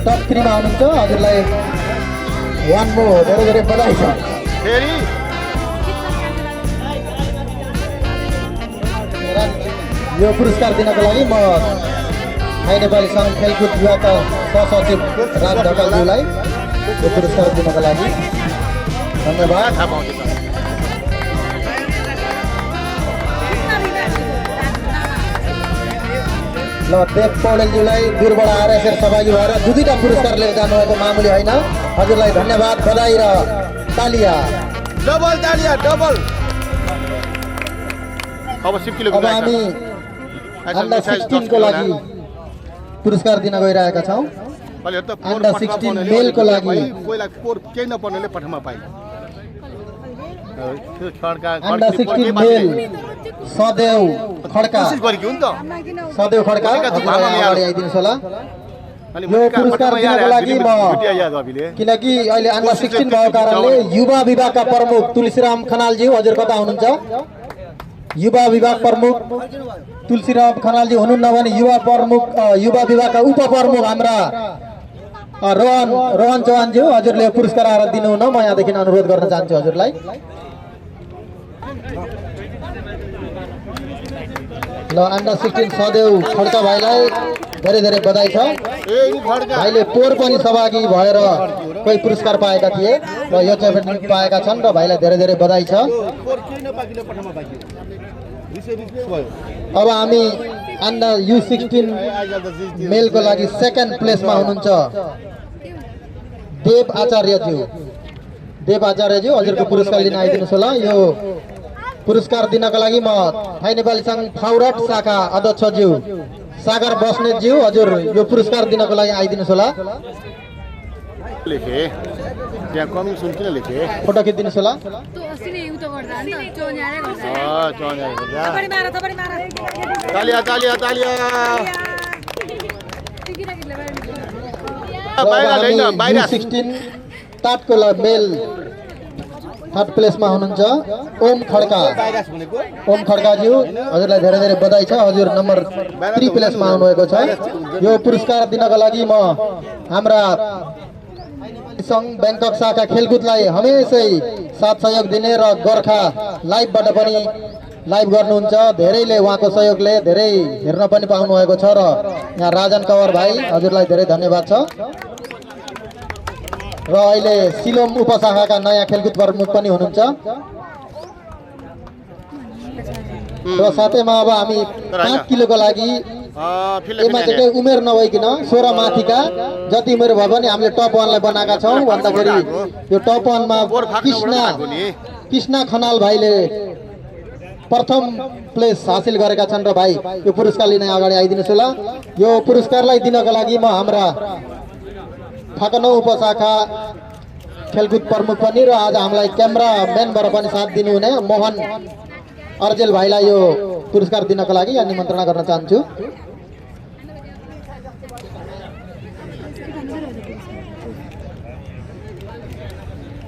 टप 3 मा हुनुहुन्छ। हजुरलाई 1 मोर धेरै धेरै बधाई छ। यो पुरस्कार दिनको लागि म थाई नेपाली सङ्घ खेलकुद विभागका सहसचिव राज ढकालज्यूलाई यो पुरस्कार दिनको लागि धन्यवाद। ल देव पौडेलज्यूलाई दूरबाट आएर यसरी सहभागी भएर दुईटा पुरस्कार लिएर जानुभएको मामुली होइन। हजुरलाई धन्यवाद, बधाई र तालिया डबल। अब 10 किलो अब हामी अन्डर 16 को लागि पुरस्कार दिन गइरहेका छौँ। अन्डर 16 मेलको लागि केही नपर्नेले पठाउन पाइ अन्डर 16 मेल सदेव खड्का अगाडि आइदिनुहोस् होला। यो पुरस्कार दिनको लागि म किनकि अहिले अन्डर 16 भएको कारणले युवा विभागका प्रमुख तुलसीराम खनालजी हजुर कता हुनुहुन्छ? युवा विभाग प्रमुख तुलसीराम खनालजी हुनुहुन्न भने युवा विभागका उपप्रमुख हाम्रा रोहन चौहानज्यू हजुरले पुरस्कार आएर दिनुहुन म यहाँदेखि अनुरोध गर्न चाहन्छु हजुरलाई। ल अन्डर 16 सदेव खड्का भाइलाई धेरै धेरै बधाई छ। भाइले पोहोर पनि सहभागी भएर कोही पुरस्कार पाएका थिए र यो चाहिँ पनि पाएका छन् र भाइलाई धेरै धेरै बधाई छ। अब हामी अन्डर U16 मेलको लागि सेकेन्ड प्लेसमा हुनुहुन्छ देव आचार्यज्यू। देव आचार्यज्यू हजुरको पुरस्कार लिन आइदिनुहोस् होला। यो पुरस्कार दिनका लागि म थाई नेपाली सङ्घ फाउरट शाखा अध्यक्षज्यू सागर बस्नेतज्यू हजुर यो पुरस्कार दिनको लागि आइदिनुहोस् होला। लेखे त्यहाँ कमिसन किन लेखे फोटो खिचिदिनुहोस् होला। तालिया तालिया तालिया U16 टाटको मेल थर्ड प्लेसमा हुनुहुन्छ ओम खड्का। ओम खड्काज्यू हजुरलाई धेरै धेरै बधाई छ। हजुर नम्बर 3 प्लेसमा आउनुभएको छ। यो पुरस्कार दिनको लागि म हाम्रा सङ्घ ब्याङ्कक शाखा खेलकुदलाई हमेसै साथ सहयोग दिने र गोर्खा लाइभबाट पनि लाइभ गर्नुहुन्छ। धेरैले उहाँको सहयोगले धेरै हेर्न पनि पाउनुभएको छ र यहाँ राजन कवर भाइ हजुरलाई धेरै धन्यवाद छ। र अहिले सिलोम उपशाखाका नयाँ खेलकुद प्रमुख पनि हुनुहुन्छ। र साथैमा अब हामी 5 किलोको लागि यसमा चाहिँ उमेर नभइकन 16 माथिका जति उमेर भयो भने हामीले टप 1 लाई बनाएका छौँ भन्दाखेरि यो टप 1 मा कृष्ण खनाल भाइले प्रथम प्लेस हासिल गरेका छन् र भाइ यो पुरस्कार लिन अगाडि आइदिनुहोस् होला। यो पुरस्कारलाई दिनको लागि म हाम्रा फाकनौ उपशाखा खेलकुद प्रमुख पनि र आज हामीलाई क्यामेराम्यानबाट पनि साथ दिनुहुने मोहन अर्जेल भाइलाई यो पुरस्कार दिनको लागि यहाँ निमन्त्रणा गर्न चाहन्छु।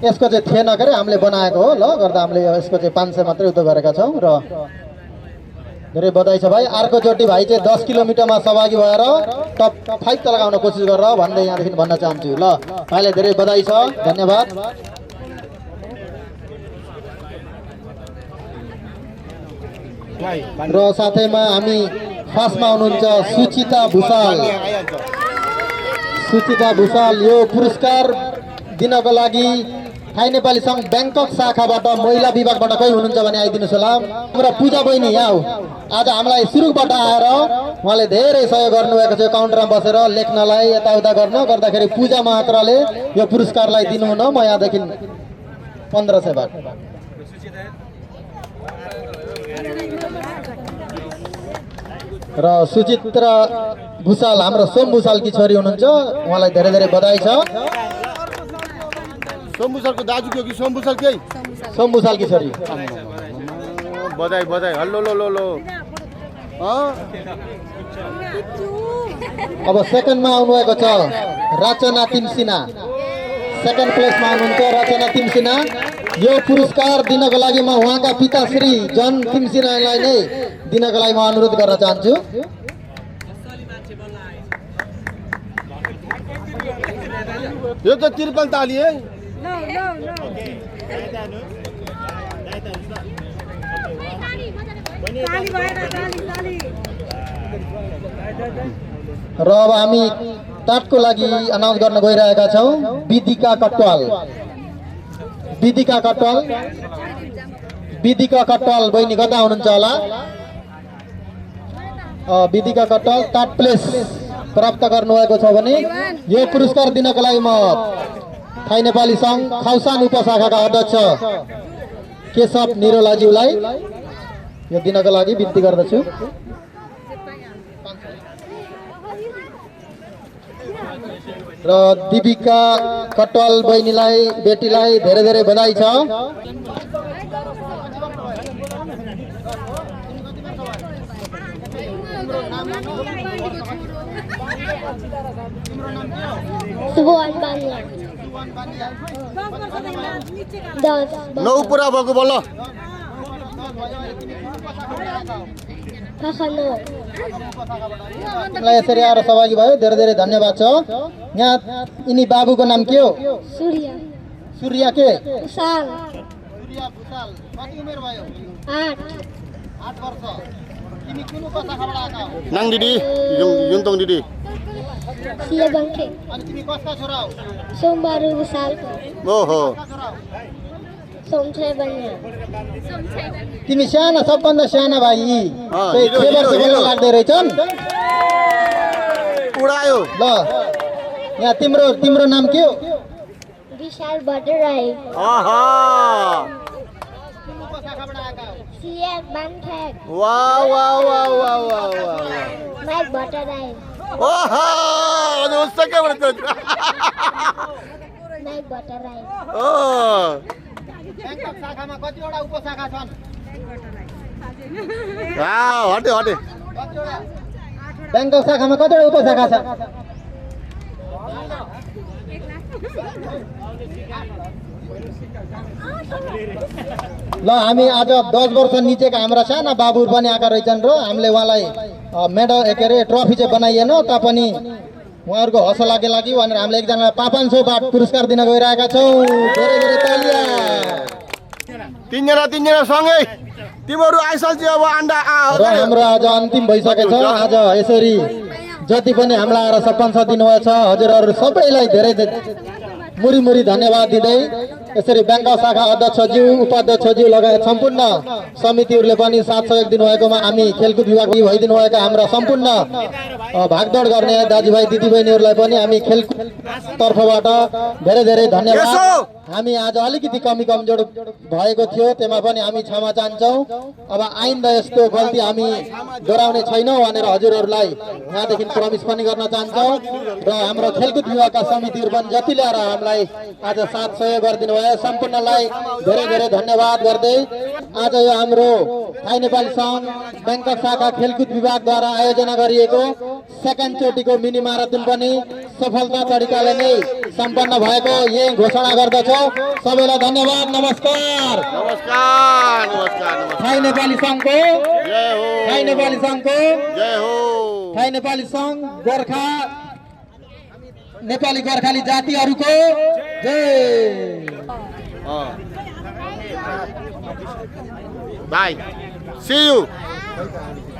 यसको चाहिँ थिएन के अरे हामीले बनाएको हो ल गर्दा हामीले यसको चाहिँ 500 मात्रै उतो गरेका छौँ र धेरै बधाई छ भाइ। अर्कोचोटि भाइ चाहिँ 10 किलोमिटरमा सहभागी भएर टप 5 त लगाउन कोसिस गरेर भन्दै यहाँदेखि भन्न चाहन्छु ल। भाइलाई धेरै बधाई छ, धन्यवाद। र साथैमा हामी फर्स्टमा हुनुहुन्छ सुचिता भुसाल। सुचिता भुसाल यो पुरस्कार दिनको लागि थाई नेपाली सङ्घ ब्याङ्कक शाखाबाट महिला विभागबाट कोही हुनुहुन्छ भने आइदिनुहोस् होला। हाम्रो पूजा बहिनी यहाँ हो। आज हामीलाई सुरुबाट आएर उहाँले धेरै सहयोग गर्नुभएको छ काउन्टरमा बसेर लेख्नलाई यताउता गर्दाखेरि पूजा महात्रले यो पुरस्कारलाई दिनुहुन म यहाँदेखि 1500 बाट। र सुचित्रा भुसाल हाम्रो सोम भुसालकी छोरी हुनुहुन्छ उहाँलाई धेरै धेरै बधाई छ। सोमभूषालको दाजु के हो कि सोमभूषाल के सोम भुसालकी छोरी बधाई बधाई हल्लो लो लो लो। अब सेकेन्डमा आउनुभएको छ रचना तिमसिना। सेकेन्ड प्लेसमा आउनुहुन्छ रचना तिमसिना। यो पुरस्कार दिनको लागि म उहाँका पिताश्री जन तिमसिनालाई नै दिनको लागि म अनुरोध गर्न चाहन्छु। यो त 53 ताली है। र अब हामी टाटको लागि अनाउन्स गर्न गइरहेका छौँ विदिका कटवाल। विदिका कटवाल बहिनी कता हुनुहुन्छ होला? विदिका कटवाल टाट प्लेस प्राप्त गर्नुभएको छ भने यो पुरस्कार दिनको लागि म थाई नेपाली सङ्घ खौसान उपशाखाका अध्यक्ष केशव निरोलाज्यूलाई यो दिनको लागि बिन्ती गर्दछु। र दिपिका कटवाल बहिनीलाई बेटीलाई धेरै धेरै बधाई छ। नौ पुरा भएको बोल। यसरी आएर सहभागी भयो धेरै धेरै धन्यवाद छ। यहाँ यिनी बाबुको नाम के हो? सूर्य के? प्रिया भुसाल कति उमेर भयो 8 वर्ष तिमी कुन शाखाबाट आएका हौ नाङ दिदी युन्तोङ दिदी सिया बङ्खे अनि तिमी कसका छोरा हौ सोमबार भुसालको ओहो छोरा हौ सोमछाय बन्ने तिमी साना सबभन्दा साना भाइ हिरो, छे वर्ष हिरो। बेला लाग्दै रहेछन् उडायो ल यहाँ तिम्रो नाम के हो विशाल भट्टराई आहा कुन शाखाबाट आएका हौ सिया बङ्खेक वाह वाह वाह वाह वाह वाह माइक भट्टराई ओहा अझ उस्तो के भन्छ माइक भट्टराई ओ ब्याङ्कक शाखामा कतिवटा उपशाखा छन् हटे हटे कतिवटा ब्याङ्कक शाखामा कतिवटा उपशाखा छ ल हामी आज 10 वर्ष निचेका हाम्रा साना बाबुहरू पनि आएका रहेछन् र हामीले उहाँलाई मेडल के अरे ट्रफी चाहिँ बनाइएन तापनि उहाँहरूको हौसलाको लागि भनेर हामीले एकजनालाई 500 बाट पुरस्कार दिन गइरहेका छौँ धेरै धेरै तालिया तीनजना सँगै तिमीहरू आइसल्छ अब अन्डा र हाम्रो आज अन्तिम भइसकेछ आज यसरी जति पनि हामीलाई आएर सरपञ्च दिनुभएको छ हजुरहरू सबैलाई धेरै मुरी धन्यवाद दिँदै यसरी ब्याङ्कक शाखा अध्यक्षज्यू उपाध्यक्षज्यू लगायत सम्पूर्ण समितिहरूले पनि साथ सहयोग दिनुभएकोमा हामी खेलकुद विभाग भइदिनु भएका हाम्रा सम्पूर्ण भागदौड गर्ने दाजुभाइ दिदीबहिनीहरूलाई पनि हामी खेलकुद तर्फबाट धेरै धेरै धन्यवाद हामी आज अलिकति कमी कमजोर भएको थियो त्यसमा पनि हामी क्षमा चाहन्छौँ अब आइन्दा यस्तो गल्ती हामी दोहोऱ्याउने छैनौँ भनेर हजुरहरूलाई यहाँदेखि प्रमिस पनि गर्न चाहन्छौँ र हाम्रो खेलकुद विभागका समितिहरू पनि जतिले आएर हामीलाई आज साथ सहयोग गरिदिनु भयो सम्पूर्णलाई धेरै धेरै धन्यवाद गर्दै आज यो हाम्रो थाई नेपाली सङ्घ ब्याङ्कक शाखा खेलकुद विभागद्वारा आयोजना गरिएको सेकेन्ड चोटिको मिनी म्याराथन पनि सफलता तरिकाले नै सम्पन्न भएको यही घोषणा गर्दछौँ सबैलाई धन्यवाद नमस्कार नमस्कार नमस्कार थाई नेपाली सङ्घको जय हो थाई नेपाली सङ्घको जय हो थाई नेपाली सङ्घ गोर्खा नेपाली गोर्खाली जातिहरूको जय बाई सी यू